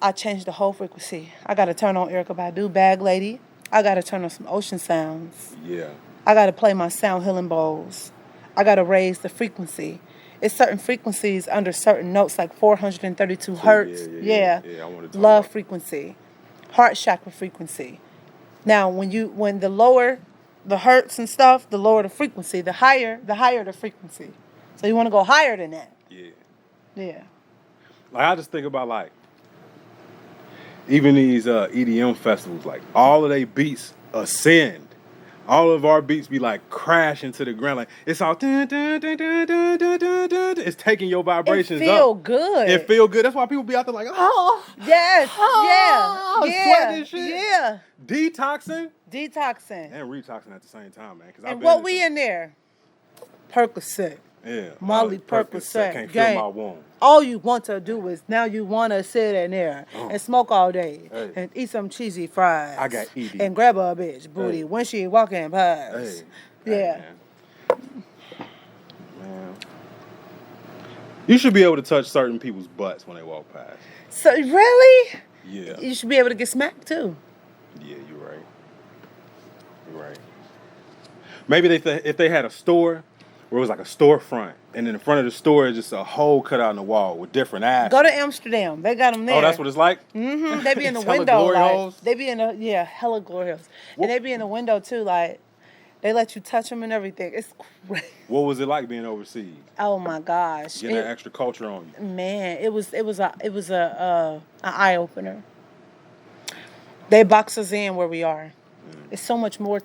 I changed the whole frequency. I got to turn on Erykah Badu, Bag Lady. I got to turn on some ocean sounds. Yeah. I got to play my sound healing bowls. I got to raise the frequency. It's certain frequencies under certain notes, like 432 hertz. Yeah. I want to Love frequency. Heart chakra frequency. Now, when the lower the hertz and stuff, the lower the frequency, the higher the frequency. So you want to go higher than that. Yeah. Yeah. Like, I just think about, like, even these EDM festivals, like, all of they beats ascend. All of our beats be, like, crashing to the ground. Like, it's all... Dun, dun, dun, dun, dun, dun, dun, dun. It's taking your vibrations up. It feel good. It feel good. That's why people be out there like, oh... Yes. Sweating and shit. Yeah. Detoxing. And retoxing at the same time, man. And what we in there? Percocet. Yeah. Molly Percocet. Can't feel my wound. All you want to do is now you want to sit in there and smoke all day and eat some cheesy fries. I got ED. And grab a bitch booty when she walking past. Yeah. Man. You should be able to touch certain people's butts when they walk past. So really? Yeah. You should be able to get smacked too. Yeah, you're right. You're right. Maybe if they had a store where it was like a storefront, and in the front of the store is just a hole cut out in the wall with different asses. Go to Amsterdam. They got them there. Oh, that's what it's like? Mm-hmm. They be in the Hella window. glory holes? They be in the, hella glory holes. And they be in the window too, like, they let you touch them and everything. It's crazy. What was it like being overseas? Oh my gosh. Getting that extra culture on you. Man, it was an eye opener. They box us in where we are. It's so much more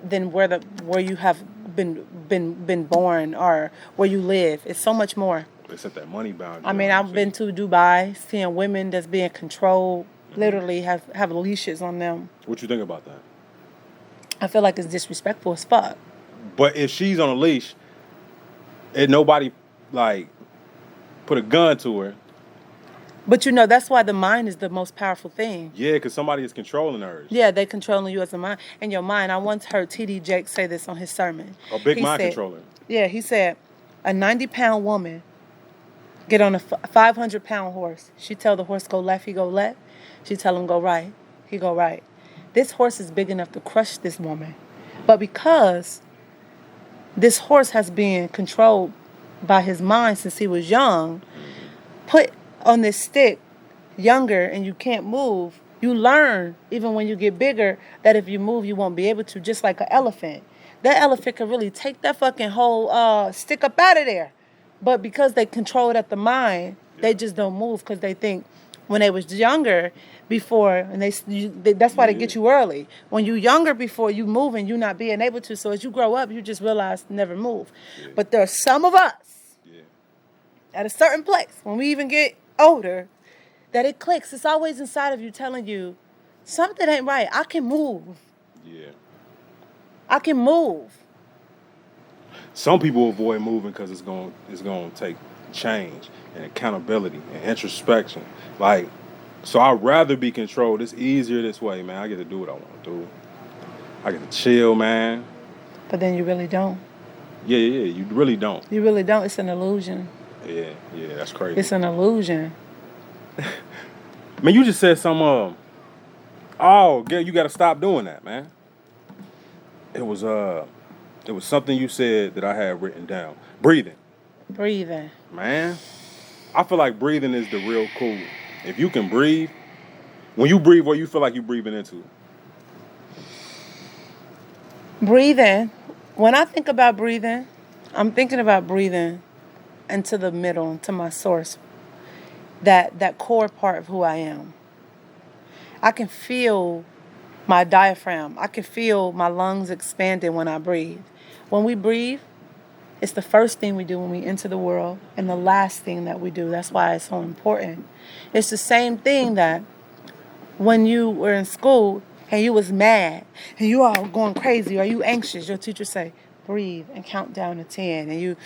than where you have been born or where you live. It's so much more. They set that money boundary. I mean, I've been to Dubai, seeing women that's being controlled, literally have leashes on them. What you think about that? I feel like it's disrespectful as fuck. But if she's on a leash and nobody, like, put a gun to her. But that's why the mind is the most powerful thing. Yeah, because somebody is controlling hers. Yeah, they controlling you as a mind. And your mind, I once heard T.D. Jakes say this on his sermon. A big mind controller. Yeah, he said, a 90-pound woman get on a 500-pound horse. She tell the horse go left, he go left. She tell him go right, he go right. This horse is big enough to crush this woman. But because this horse has been controlled by his mind since he was young, put on this stick younger and you can't move, you learn even when you get bigger that if you move you won't be able to, just like an elephant. That elephant can really take that fucking whole stick up out of there. But because they control it at the mind, they just don't move because they think when they was younger before, and that's why they get you early. When you younger before you moving, you not being able to. So as you grow up, you just realize never move. Yeah. But there are some of us at a certain place when we even get older that it clicks. It's always inside of you telling you Something ain't right. I can move. Yeah. I can move. Some people avoid moving because it's going to take change and accountability and introspection. Like, so I'd rather be controlled. It's easier this way, man. I get to do what I want to do. I get to chill, man. But then you really don't. Yeah, you really don't. You really don't. It's an illusion. Yeah, that's crazy. It's an illusion. Man, you just said some, oh, girl, you got to stop doing that, man. It was something you said that I had written down. Breathing. Breathing. Man, I feel like breathing is the real cool. If you can breathe, when you breathe, what you feel like you're breathing into? Breathing. When I think about breathing, I'm thinking about breathing into the middle, to my source. That core part of who I am. I can feel my diaphragm. I can feel my lungs expanding when I breathe. When we breathe, it's the first thing we do when we enter the world and the last thing that we do. That's why it's so important. It's the same thing that when you were in school and you was mad and you all going crazy or you anxious, your teacher say, breathe and count down to 10. And you,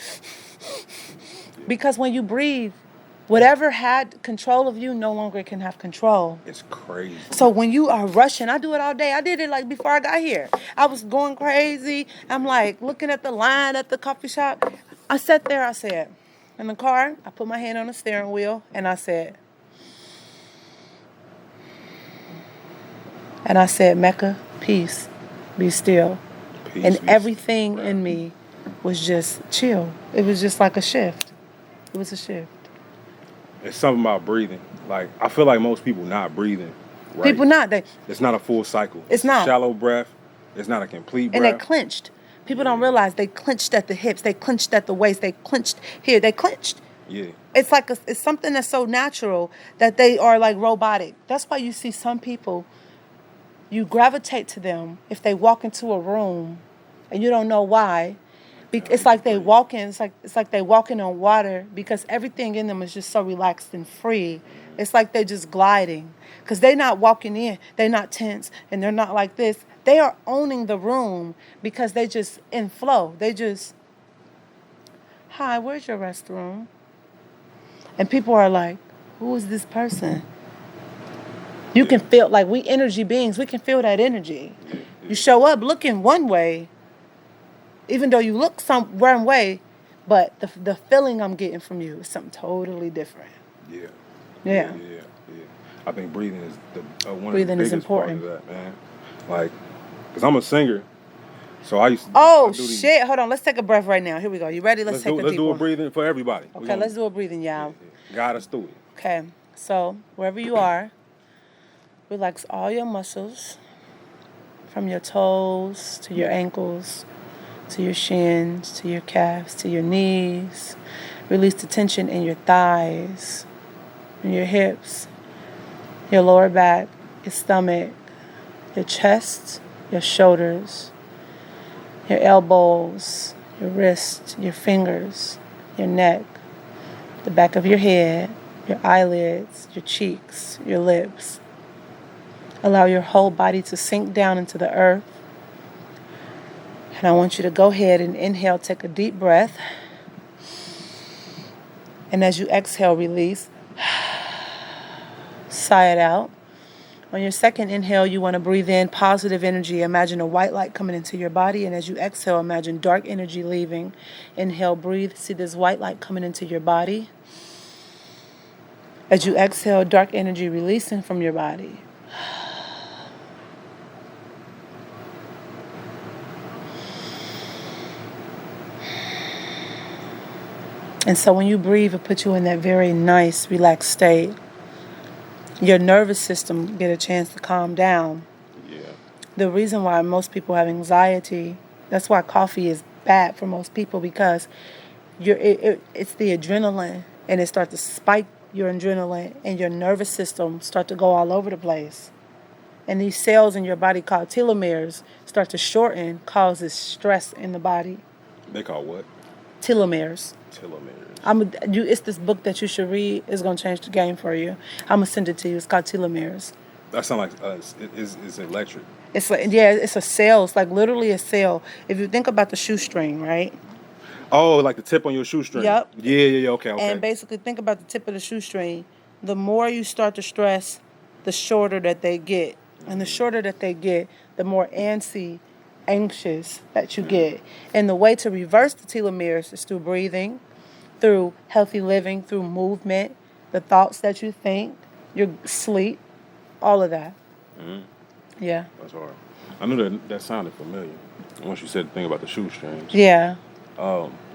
because when you breathe, whatever had control of you no longer can have control. It's crazy. So when you are rushing, I do it all day. I did it like before I got here. I was going crazy. I'm like looking at the line at the coffee shop. I sat there, I said, in the car, I put my hand on the steering wheel and I said, Mecca, peace, be still. Peace, and everything in me was just chill. It was just like a shift. It was a shift. It's something about breathing. Like, I feel like most people not breathing right. People not. It's not a full cycle. It's not. Shallow breath. It's not a complete breath. And they clenched. People don't realize they clenched at the hips. They clenched at the waist. They clenched here. They clenched. Yeah. It's like it's something that's so natural that they are like robotic. That's why you see some people, you gravitate to them if they walk into a room and you don't know why. It's like they walk in. It's like they walking on water because everything in them is just so relaxed and free. It's like they're just gliding because they're not walking in. They're not tense and they're not like this. They are owning the room because they just in flow. They just, hi, where's your restroom? And people are like, who is this person? You can feel, like we energy beings, we can feel that energy. You show up looking one way, even though you look some one way, but the feeling I'm getting from you is something totally different. Yeah. I think breathing is one breathing of the is biggest important. parts of that, man. Like, because I'm a singer, so I used to... Oh, shit. Hold on. Let's take a breath right now. Here we go. You ready? Let's do a breathing for everybody. Okay, let's do a breathing, y'all. Guide us through it. Okay, so wherever you are, relax all your muscles from your toes to your ankles, to your shins, to your calves, to your knees. Release the tension in your thighs, in your hips, your lower back, your stomach, your chest, your shoulders, your elbows, your wrists, your fingers, your neck, the back of your head, your eyelids, your cheeks, your lips. Allow your whole body to sink down into the earth. And I want you to go ahead and inhale, take a deep breath. And as you exhale, release. Sigh it out. On your second inhale, you want to breathe in positive energy. Imagine a white light coming into your body. And as you exhale, imagine dark energy leaving. Inhale, breathe. See this white light coming into your body. As you exhale, dark energy releasing from your body. And so when you breathe, it puts you in that very nice, relaxed state. Your nervous system get a chance to calm down. Yeah. The reason why most people have anxiety, that's why coffee is bad for most people, because it's the adrenaline, and it starts to spike your adrenaline, and your nervous system start to go all over the place. And these cells in your body called telomeres start to shorten, causes stress in the body. They call what? Telomeres. Telomeres. It's this book that you should read. It's going to change the game for you. I'm going to send it to you. It's called Telomeres. That sounds like it's electric. It's like, yeah, it's a cell. It's like literally a cell. If you think about the shoestring, right? Oh, like the tip on your shoestring. Yep. Yeah. Okay. And basically think about the tip of the shoestring. The more you start to stress, the shorter that they get. And the shorter that they get, the more anxious that you get. And the way to reverse the telomeres is through breathing, through healthy living, through movement, the thoughts that you think, your sleep, all of that. Yeah. That's hard. I knew that sounded familiar. Once you said the thing about the shoestrings. Yeah.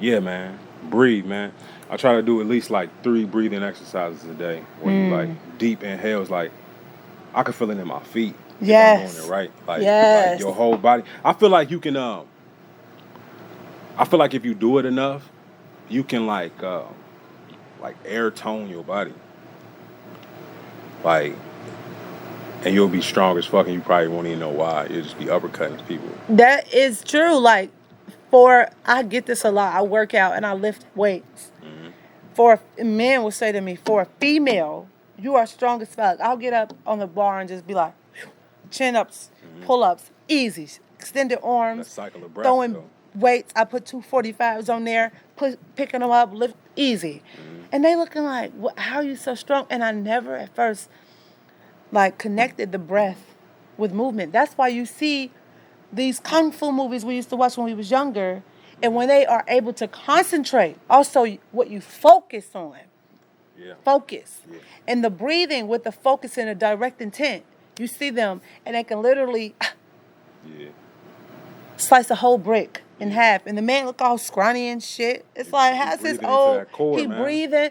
Yeah, man. Breathe, man. I try to do at least like 3 breathing exercises a day. Where you like deep inhales, like I can feel it in my feet. Yes. If I'm doing it right. Like, yes. like your whole body. I feel like you can I feel like if you do it enough, you can like air tone your body. Like, and you'll be strong as fuck and you probably won't even know why. You'll just be uppercutting people. That is true. Like, I get this a lot. I work out and I lift weights. Men will say to me, for a female, you are strong as fuck. I'll get up on the bar and just be like, chin ups, pull ups, easy, extended arms, That cycle of breath, throwing weights. I put 245s on there, picking them up, lift easy. And they looking like, how are you so strong? And I never at first like connected the breath with movement. That's why you see these kung fu movies we used to watch when we was younger, and when they are able to concentrate, also what you focus on. Yeah. Focus. Yeah. And the breathing with the focus and a direct intent. You see them and they can literally slice a whole brick in half. And the man look all scrawny and shit. It's like, how's his old, he breathing.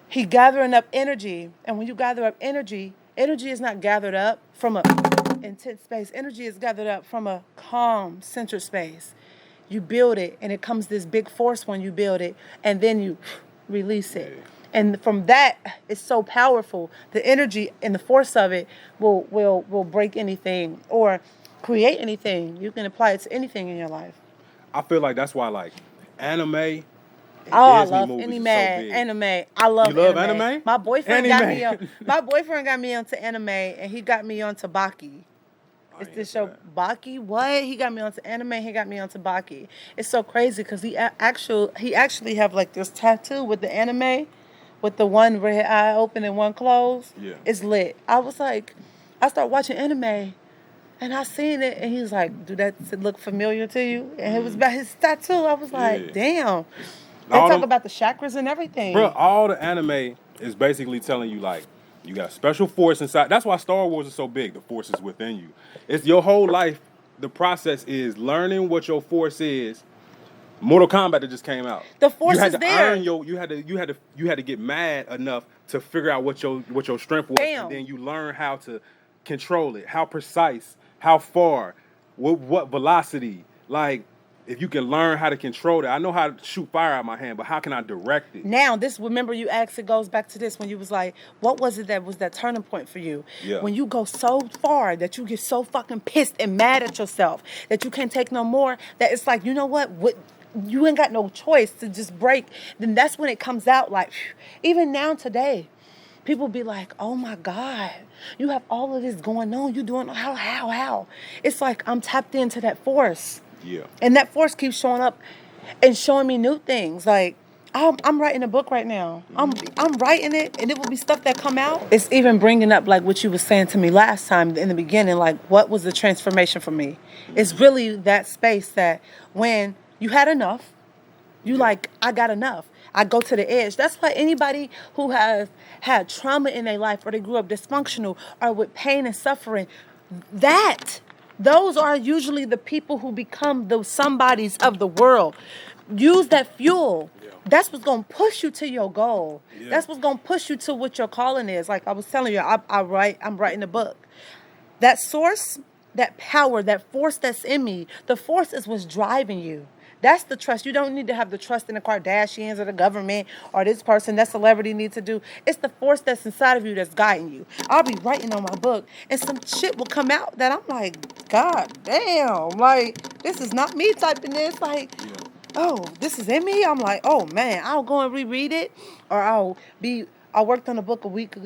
He gathering up energy. And when you gather up energy is not gathered up from a intense space. Energy is gathered up from a calm, centered space. You build it, and it comes this big force when you build it, and then you release it. And from that, it's so powerful. The energy and the force of it will break anything or create anything. You can apply it to anything in your life. I feel like that's why, like, anime. I Disney love movies anime. So I love you love anime. My boyfriend got me onto anime, and he got me onto Baki. It's this show, Baki. What? He got me onto anime. He got me onto Baki. It's so crazy because he actually have like this tattoo with the anime, with the one red eye open and one closed. Yeah. It's lit. I was like, I started watching anime, and I seen it, and he's like, "Do that look familiar to you?" And it was about his tattoo. I was like, "Damn." They talk about the chakras and everything. Bro, all the anime is basically telling you, like, you got special force inside. That's why Star Wars is so big. The force is within you. It's your whole life. The process is learning what your force is. Mortal Kombat that just came out. The force is there. You had to get mad enough to figure out what your strength was. Bam. And then you learn how to control it. How precise, how far, what velocity. Like, if you can learn how to control that. I know how to shoot fire out my hand, but how can I direct it? Now, remember you asked, it goes back to this, when you was like, what was it that was that turning point for you? Yeah. When you go so far that you get so fucking pissed and mad at yourself that you can't take no more, that it's like, you know what you ain't got no choice to just break. Then that's when it comes out. Like, even now today, people be like, oh my God, you have all of this going on. You doing, how? It's like I'm tapped into that force. Yeah. And that force keeps showing up and showing me new things. Like, I'm writing a book right now. I'm writing it, and it will be stuff that come out. It's even bringing up, like, what you was saying to me last time in the beginning, like, what was the transformation for me? It's really that space that when you had enough, like, I got enough. I go to the edge. That's why anybody who has had trauma in their life, or they grew up dysfunctional, or with pain and suffering, those are usually the people who become the somebodies of the world. Use that fuel. Yeah. That's what's going to push you to your goal. Yeah. That's what's going to push you to what your calling is. Like I was telling you, I'm writing a book. That source, that power, that force that's in me, the force is what's driving you. That's the trust. You don't need to have the trust in the Kardashians or the government or this person, that celebrity needs to do. It's the force that's inside of you that's guiding you. I'll be writing on my book and some shit will come out that I'm like, God damn, like, this is not me typing this. Like, oh, this is in me. I'm like, oh man, I'll go and reread it, or I'll be I worked on a book a week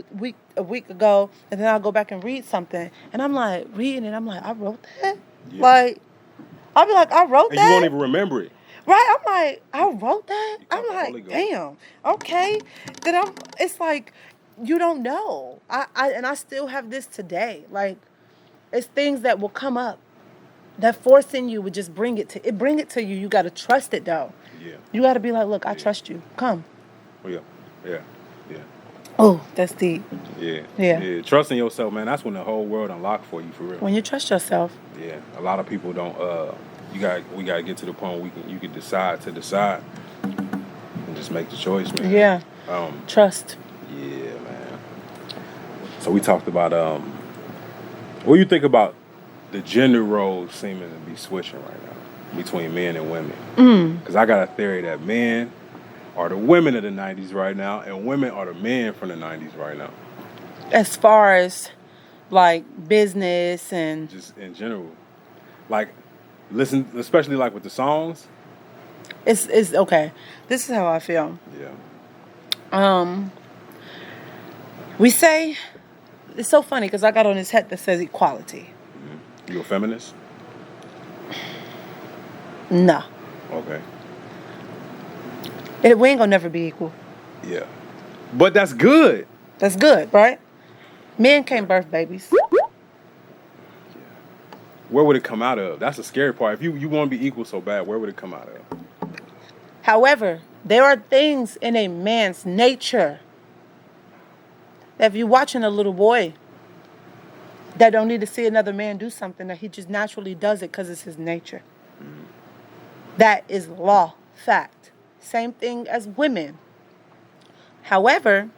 ago, and then I'll go back and read something, and I'm like reading it. I'm like, I wrote that. Yeah. Like, I'll be like, I wrote And that. you won't even remember it. Right? I'm like, I wrote that. You I'm caught the Holy like, Ghost. damn. Okay. Then it's like, you don't know. I still have this today. Like, it's things that will come up that forcing you would just bring it to you. You got to trust it though. Yeah. You got to be like, look, I trust you. Come. Oh, yeah. Yeah. Yeah. Oh, that's deep. Yeah. Yeah. Trusting yourself, man. That's when the whole world unlocked for you, for real. When you trust yourself. Yeah. A lot of people don't. We got to get to the point where you can decide and just make the choice, man. Yeah. Trust. Yeah, man. So we talked about what do you think about the gender roles seeming to be switching right now between men and women? Because I got a theory that men are the women of the 90s right now, and women are the men from the 90s right now. As far as like business and just in general, like listen, especially like with the songs. it's okay. This is how I feel. Yeah. We say it's so funny because I got on this hat that says equality. You a feminist? No. Okay. We ain't gonna never be equal. Yeah. But that's good. That's good, right? Men can't birth babies. Where would it come out of? That's the scary part. If you want to be equal so bad, where would it come out of? However, there are things in a man's nature that if you're watching a little boy that don't need to see another man do something, that he just naturally does it because it's his nature. That is law, fact. Same thing as women. However,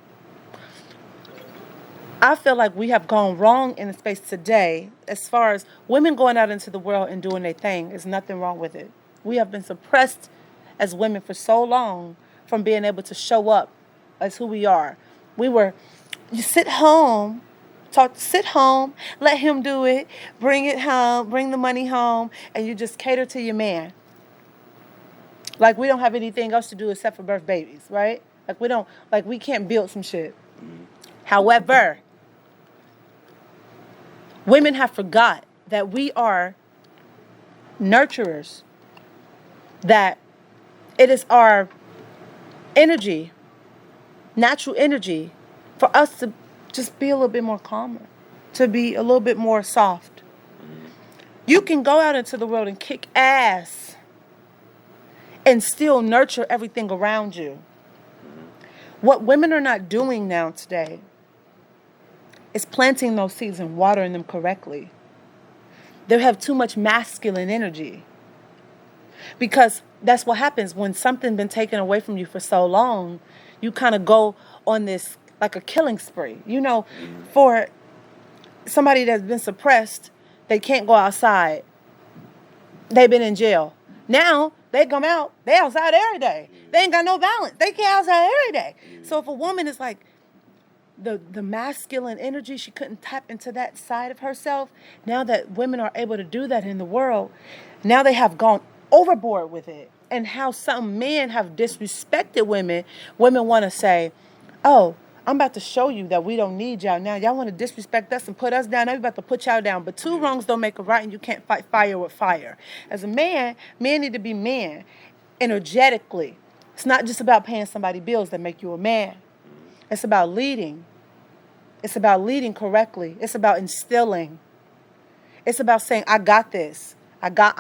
I feel like we have gone wrong in the space today as far as women going out into the world and doing their thing. There's nothing wrong with it. We have been suppressed as women for so long from being able to show up as who we are. You sit home, sit home, let him do it, bring it home, bring the money home, and you just cater to your man. Like we don't have anything else to do except for birth babies, right? We can't build some shit. However, women have forgot that we are nurturers, that it is our energy, natural energy, for us to just be a little bit more calmer, to be a little bit more soft. You can go out into the world and kick ass and still nurture everything around you. What women are not doing now today is planting those seeds and watering them correctly. They have too much masculine energy. Because that's what happens when something's been taken away from you for so long, you kind of go on this like a killing spree. You know, for somebody that's been suppressed, they can't go outside. They've been in jail. Now they come out, they outside every day. They ain't got no balance. They can't outside every day. So if a woman is like the masculine energy, she couldn't tap into that side of herself. Now that women are able to do that in the world, now they have gone overboard with it. And how some men have disrespected women. Women want to say, oh, I'm about to show you that we don't need y'all now. Y'all want to disrespect us and put us down. Now we about to put y'all down. But two wrongs don't make a right, and you can't fight fire with fire. As a man, men need to be men energetically. It's not just about paying somebody bills that make you a man. It's about leading. It's about leading correctly. It's about instilling. It's about saying, I got this. I got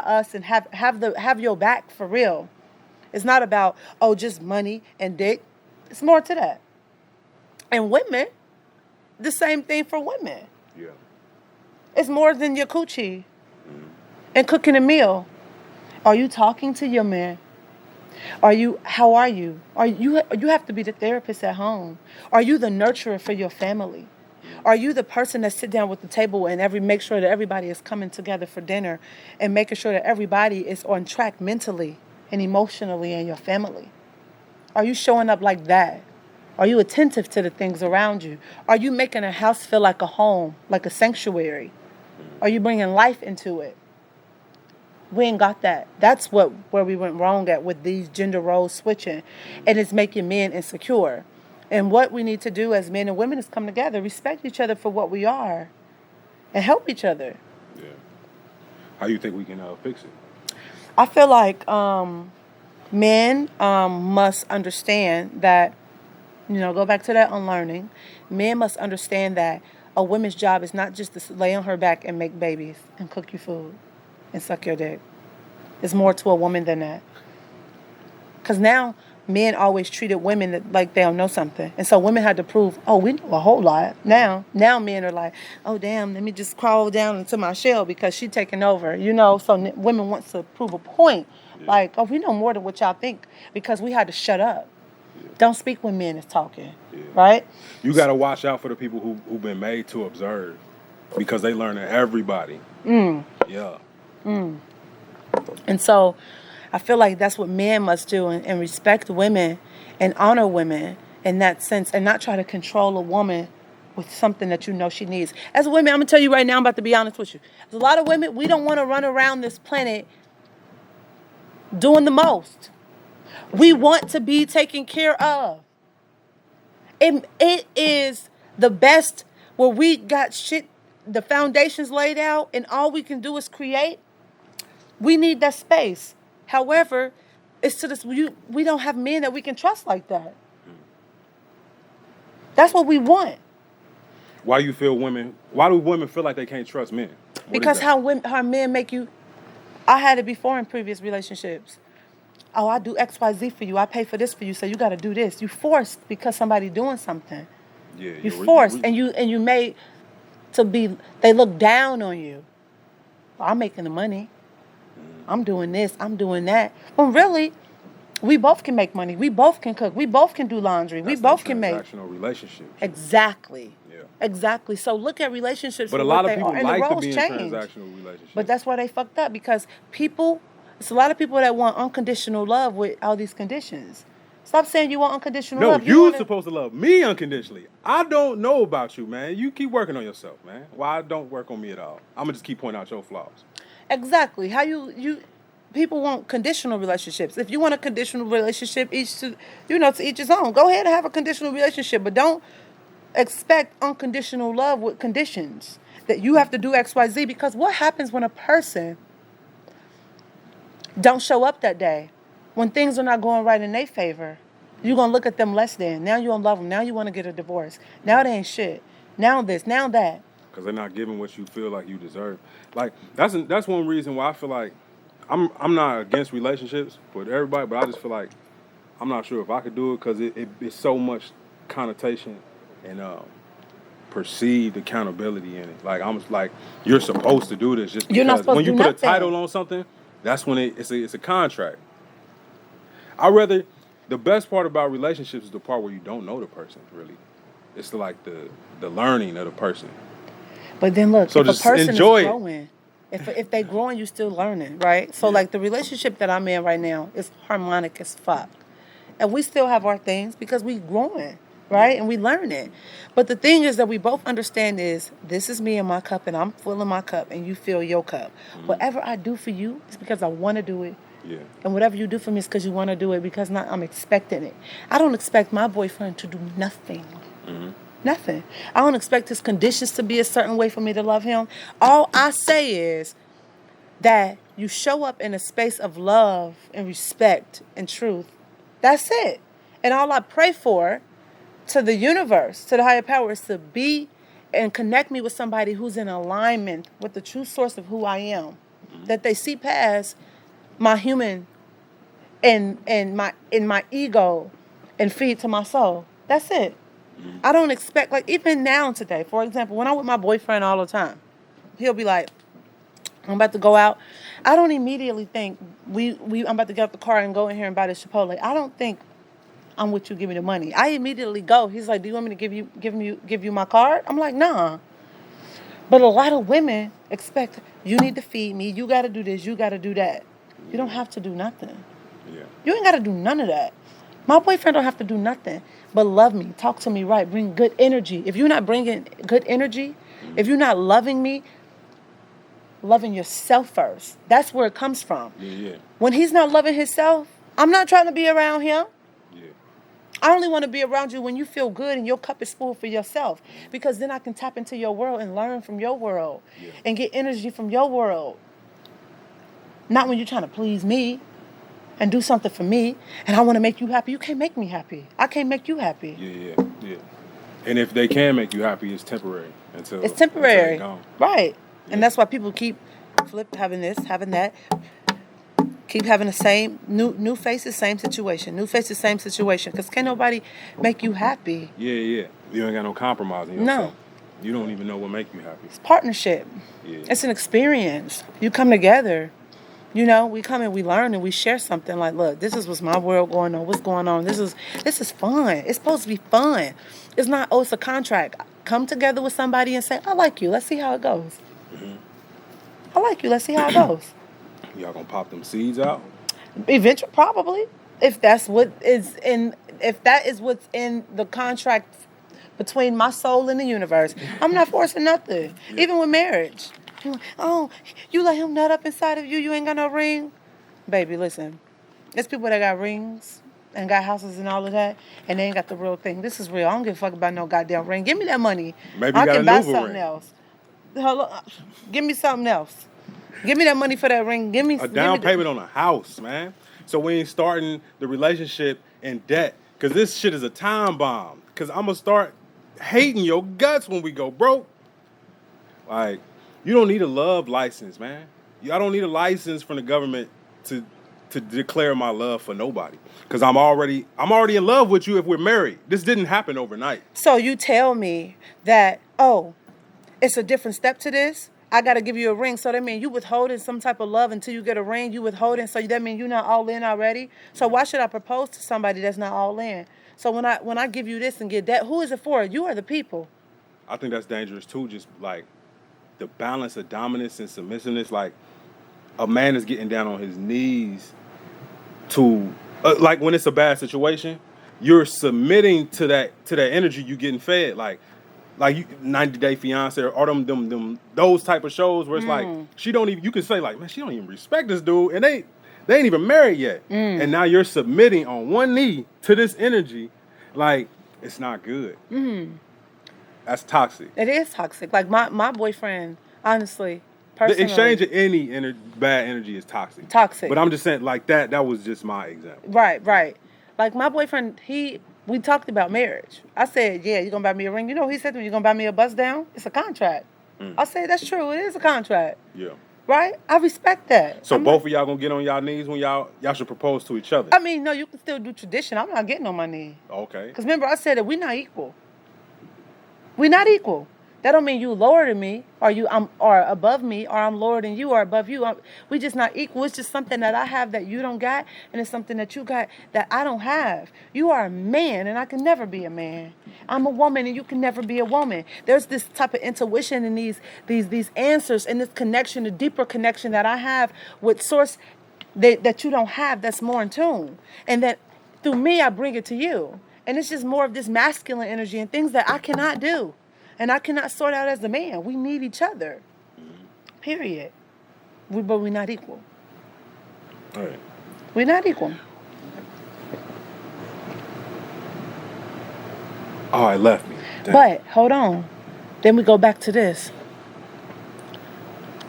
us, and have your back for real. It's not about, oh, just money and dick. It's more to that. And women, the same thing for women. Yeah. It's more than your coochie and cooking a meal. Are you talking to your man? How are you? You have to be the therapist at home. Are you the nurturer for your family? Are you the person that sit down with the table and make sure that everybody is coming together for dinner and making sure that everybody is on track mentally and emotionally in your family? Are you showing up like that? Are you attentive to the things around you? Are you making a house feel like a home, like a sanctuary? Are you bringing life into it? We ain't got that. That's where we went wrong at with these gender roles switching. And it's making men insecure. And what we need to do as men and women is come together, respect each other for what we are, and help each other. Yeah. How you think we can fix it? I feel like men must understand that, go back to that unlearning. Men must understand that a woman's job is not just to lay on her back and make babies and cook you food and suck your dick. It's more to a woman than that. Because now men always treated women like they don't know something. And so women had to prove, oh, we know a whole lot. Now men are like, oh, damn, let me just crawl down into my shell because she's taking over, So women want to prove a point. Yeah. Like, oh, we know more than what y'all think because we had to shut up. Yeah. Don't speak when men is talking, right? You got to watch out for the people who've been made to observe because they learn to everybody. Yeah. And so I feel like that's what men must do and respect women and honor women in that sense and not try to control a woman with something that she needs. As women, I'm going to tell you right now, I'm about to be honest with you. There's a lot of women, we don't want to run around this planet doing the most. We want to be taken care of. It is the best where we got shit, the foundations laid out and all we can do is create. We need that space. However, it's to this we don't have men that we can trust like that. That's what we want. Why do women feel like they can't trust men? Because how men make you. I had it before in previous relationships. Oh, I do XYZ for you. I pay for this for you, so you got to do this. You forced because somebody doing something. Yeah, you forced, and you made to be. They look down on you. Well, I'm making the money. I'm doing this. I'm doing that. Well, really, we both can make money. We both can cook. We both can do laundry. We both can make transactional relationships. Exactly. Yeah. Exactly. So look at relationships. But a lot of people like to be in transactional relationships. But that's why they fucked up because it's a lot of people that want unconditional love with all these conditions. Stop saying you want unconditional love. No, you're supposed to love me unconditionally. I don't know about you, man. You keep working on yourself, man. Why don't work on me at all? I'm gonna just keep pointing out your flaws. Exactly. How you people want conditional relationships. If you want a conditional relationship, to each his own. Go ahead and have a conditional relationship, but don't expect unconditional love with conditions that you have to do XYZ because what happens when a person don't show up that day? When things are not going right in their favor, you're going to look at them less than. Now you don't love them. Now you want to get a divorce. Now they ain't shit. Now this, now that. Because they're not giving what you feel like you deserve. Like, that's one reason why I feel like I'm not against relationships with everybody, but I just feel like I'm not sure if I could do it because it's so much connotation and perceived accountability in it. Like, I'm just like, you're supposed to do this just because. You're not supposed when to you do put nothing. a title on something, that's when it's a contract. The best part about relationships is the part where you don't know the person, really. It's like the learning of the person. But then look, so if a person is enjoy growing, if they growing, you still learning, right? So like the relationship that I'm in right now is harmonic as fuck. And we still have our things because we growing, right? And we learning. But the thing is that we both understand is this is me and my cup and I'm filling my cup and you fill your cup. Mm-hmm. Whatever I do for you is because I want to do it. Yeah. And whatever you do for me is because you want to do it because I'm expecting it. I don't expect my boyfriend to do nothing. Mm-hmm. Nothing. I don't expect his conditions to be a certain way for me to love him. All I say is that you show up in a space of love and respect and truth. That's it. And all I pray for to the universe, to the higher power, is to be and connect me with somebody who's in alignment with the true source of who I am. Mm-hmm. That they see past my human and my ego and feed to my soul. That's it. Mm-hmm. I don't expect, like even now today, for example, when I'm with my boyfriend all the time, he'll be like, I'm about to go out. I don't immediately think I'm about to get out the car and go in here and buy this Chipotle. I don't think I'm with you, give me the money. I immediately go. He's like, do you want me to give you my card? I'm like, nah. But a lot of women expect, you need to feed me, you gotta do this, you gotta do that. You don't have to do nothing. Yeah. You ain't gotta do none of that. My boyfriend don't have to do nothing but love me, talk to me right, bring good energy. If you're not bringing good energy, if you're not loving me, loving yourself first. That's where it comes from. Yeah. When he's not loving himself, I'm not trying to be around him. Yeah. I only want to be around you when you feel good and your cup is full for yourself. Because then I can tap into your world and learn from your world. Yeah. And get energy from your world. Not when you're trying to please me and do something for me and I want to make you happy. You can't make me happy. I can't make you happy. Yeah. And if they can make you happy, it's temporary until It's temporary. Until gone. Right. Yeah. And that's why people keep having this, having that. Keep having the same new faces, same situation. New faces, same situation. Because can't nobody make you happy. Yeah. You ain't got no compromise in yourself. No. You don't even know what make you happy. It's partnership. Yeah. It's an experience. You come together. You know, we come and we learn and we share something like, look, this is what's my world going on. What's going on? This is fun. It's supposed to be fun. It's not, it's a contract. Come together with somebody and say, I like you. Let's see how it goes. Mm-hmm. I like you. Let's see how it goes. Y'all gonna pop them seeds out? Eventually, probably. If that is what's in the contract between my soul and the universe. I'm not forcing nothing. Yeah. Even with marriage. Oh, you let him nut up inside of you, you ain't got no ring? Baby, listen. There's people that got rings and got houses and all of that, and they ain't got the real thing. This is real. I don't give a fuck about no goddamn ring. Give me that money. Maybe I can buy something else. Hello, give me something else. Give me that money for that ring. Give me a down payment on a house, man. So we ain't starting the relationship in debt. Because this shit is a time bomb. Because I'm going to start hating your guts when we go broke. Like, you don't need a love license, man. I don't need a license from the government to declare my love for nobody. Because I'm already in love with you if we're married. This didn't happen overnight. So you tell me that, it's a different step to this? I got to give you a ring. So that means you withholding some type of love until you get a ring. You withholding. So that means you're not all in already. So why should I propose to somebody that's not all in? So when I give you this and get that, who is it for? You or the people? I think that's dangerous too. Just like the balance of dominance and submissiveness. Like a man is getting down on his knees to like when it's a bad situation, you're submitting to that energy you getting fed. Like 90 Day Fiance or them those type of shows where it's like she don't even, you can say like, man, she don't even respect this dude and they ain't even married yet. And now you're submitting on one knee to this energy. Like, it's not good. That's toxic. It is toxic. Like my boyfriend, honestly, personally. The exchange of any bad energy is toxic. Toxic. But I'm just saying like that was just my example. Right. Like my boyfriend, we talked about marriage. I said, yeah, you're going to buy me a ring. You know, he said to me, you're going to buy me a bust down? It's a contract. I said, that's true. It is a contract. Yeah. Right? I respect that. So both of y'all going to get on y'all knees when y'all should propose to each other? I mean, no, you can still do tradition. I'm not getting on my knee. Okay. Because remember, I said that we're not equal. We're not equal. That don't mean you lower than me, or above me, or I'm lower than you, or above you. We just not equal. It's just something that I have that you don't got, and it's something that you got that I don't have. You are a man, and I can never be a man. I'm a woman, and you can never be a woman. There's this type of intuition and these answers and this connection, the deeper connection that I have with Source that you don't have. That's more in tune, and that through me I bring it to you. And it's just more of this masculine energy and things that I cannot do. And I cannot sort out as a man. We need each other. Period. But we're not equal. All right. We're not equal. Oh, it left me. Damn. But, hold on. Then we go back to this.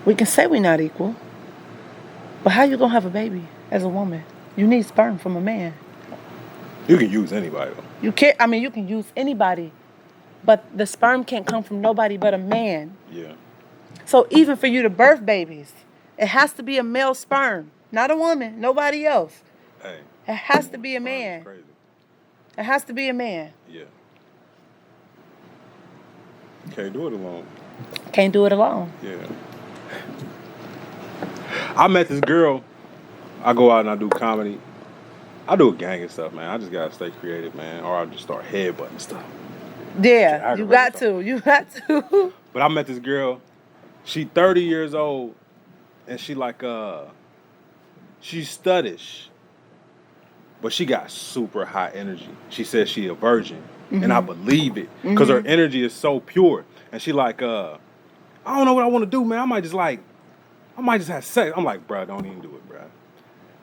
We can say we're not equal. But how you going to have a baby as a woman? You need sperm from a man. You can use anybody, though. You can use anybody. But the sperm can't come from nobody but a man. Yeah. So even for you to birth babies, it has to be a male sperm, not a woman, nobody else. Hey. It has to be a man. Crazy. It has to be a man. Yeah. Can't do it alone. Can't do it alone. Yeah. I met this girl. I go out and I do comedy. I do a gang of stuff, man. I just gotta stay creative, man, or I'll just start headbutting stuff. Yeah, you got to. But I met this girl. She 30 years old, and she she's studdish, but she got super high energy. She says she a virgin, and I believe it because her energy is so pure. And she I don't know what I want to do, man. I might just have sex. I'm like, bro, don't even do it, bro.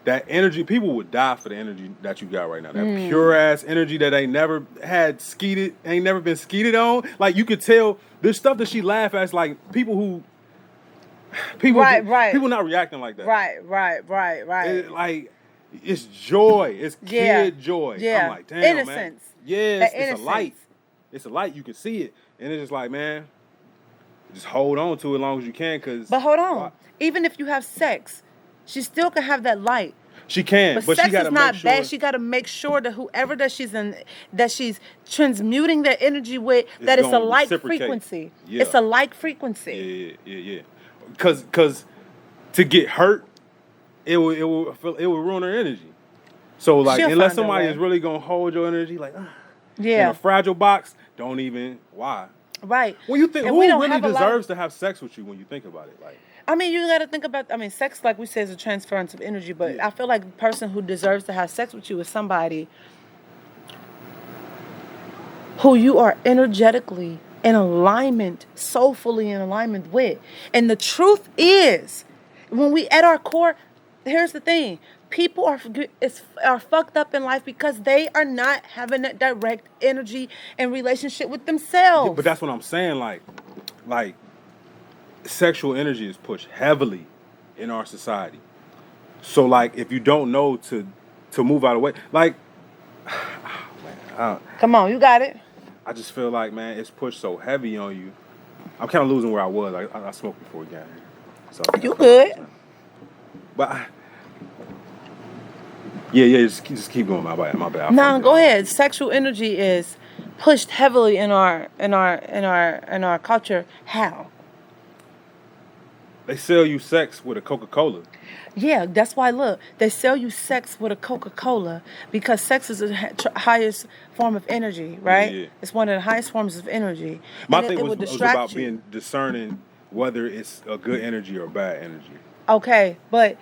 that energy, people would die for the energy that you got right now. That pure ass energy that ain't never had skeeted, ain't never been skeeted on. Like you could tell there's stuff that she laugh at, like people Right. people not reacting like that. Right. Like it's joy. It's kid joy. Yeah. I'm like, damn, Innocence. man. Yes, it's a light. Innocence. It's a light. You can see it. And it's just like, man, just hold on to it as long as you can. But hold on. Even if you have sex, she still can have that light. She can, but sex she got to is not make sure. bad. She got to make sure that whoever that she's transmuting their energy with, that it's a like frequency. Yeah. It's a like frequency. Yeah. Because to get hurt, it will ruin her energy. So like, unless somebody is really gonna hold your energy, like in a fragile box, don't even. Why? Right. When you think, who really deserves to have sex with you? When you think about it, like. I mean, you got to think about. I mean, sex, like we said, is a transference of energy. But I feel like the person who deserves to have sex with you is somebody who you are energetically in alignment, soulfully in alignment with. And the truth is, when we at our core, here's the thing: people are fucked up in life because they are not having that direct energy and relationship with themselves. Yeah, but that's what I'm saying. Like. Sexual energy is pushed heavily in our society. So like if you don't know to move out of the way, like come on, you got it. I just feel like, man, it's pushed so heavy on you. I'm kind of losing where I was. I smoked before we got here. So you good. But just keep going. My bad. No, go ahead. Sexual energy is pushed heavily in our culture. How? They sell you sex with a Coca-Cola. Yeah, that's why, look, they sell you sex with a Coca-Cola because sex is the highest form of energy, right? Yeah. It's one of the highest forms of energy. My thing was about being discerning whether it's a good energy or bad energy. Okay, but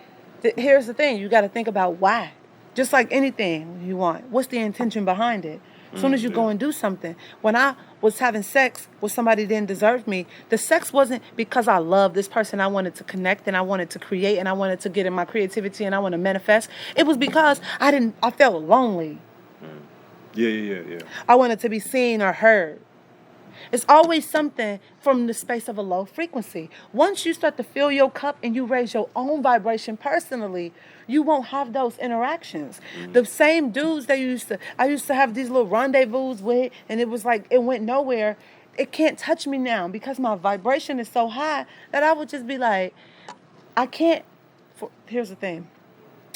here's the thing. You got to think about why. Just like anything you want. What's the intention behind it? As soon as you go and do something. When I was having sex with somebody that didn't deserve me, the sex wasn't because I loved this person. I wanted to connect and I wanted to create and I wanted to get in my creativity and I want to manifest. It was because I felt lonely. Yeah. I wanted to be seen or heard. It's always something from the space of a low frequency. Once you start to fill your cup and you raise your own vibration personally, you won't have those interactions. The same dudes I used to have these little rendezvous with, and it was like it went nowhere. It can't touch me now because my vibration is so high that I would just be like, I can't. Here's the thing.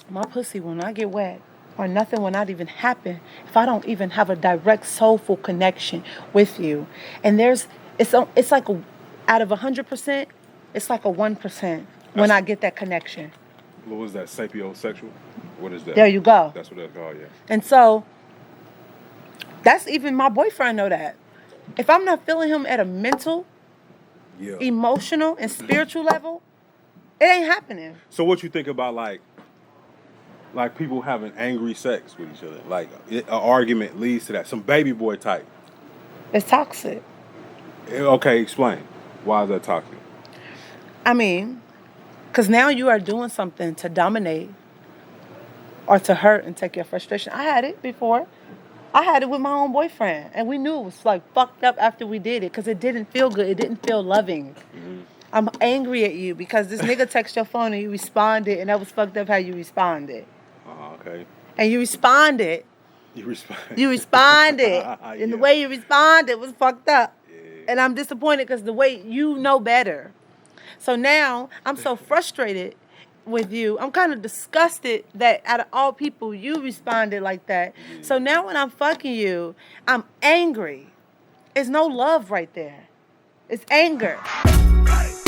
My pussy will not get wet. Or nothing will not even happen if I don't even have a direct soulful connection with you. And it's like out of 100%, it's like a 1% when I get that connection. What was that? Sapiosexual? What is that? There you go. That's what that's called, yeah. And so that's even my boyfriend know that. If I'm not feeling him at a mental, emotional, and spiritual level, it ain't happening. So what you think about like people having angry sex with each other? Like an argument leads to that. Some baby boy type. It's toxic. Okay, explain. Why is that toxic? I mean, because now you are doing something to dominate or to hurt and take your frustration. I had it before. I had it with my own boyfriend. And we knew it was like fucked up after we did it because it didn't feel good. It didn't feel loving. Mm-hmm. I'm angry at you because this nigga texted your phone and you responded, and that was fucked up how you responded. Okay. And you responded. You responded. And the way you responded was fucked up. Yeah. And I'm disappointed because the way you know better. So now I'm so frustrated with you. I'm kind of disgusted that out of all people, you responded like that. Yeah. So now when I'm fucking you, I'm angry. There's no love right there. It's anger. Right.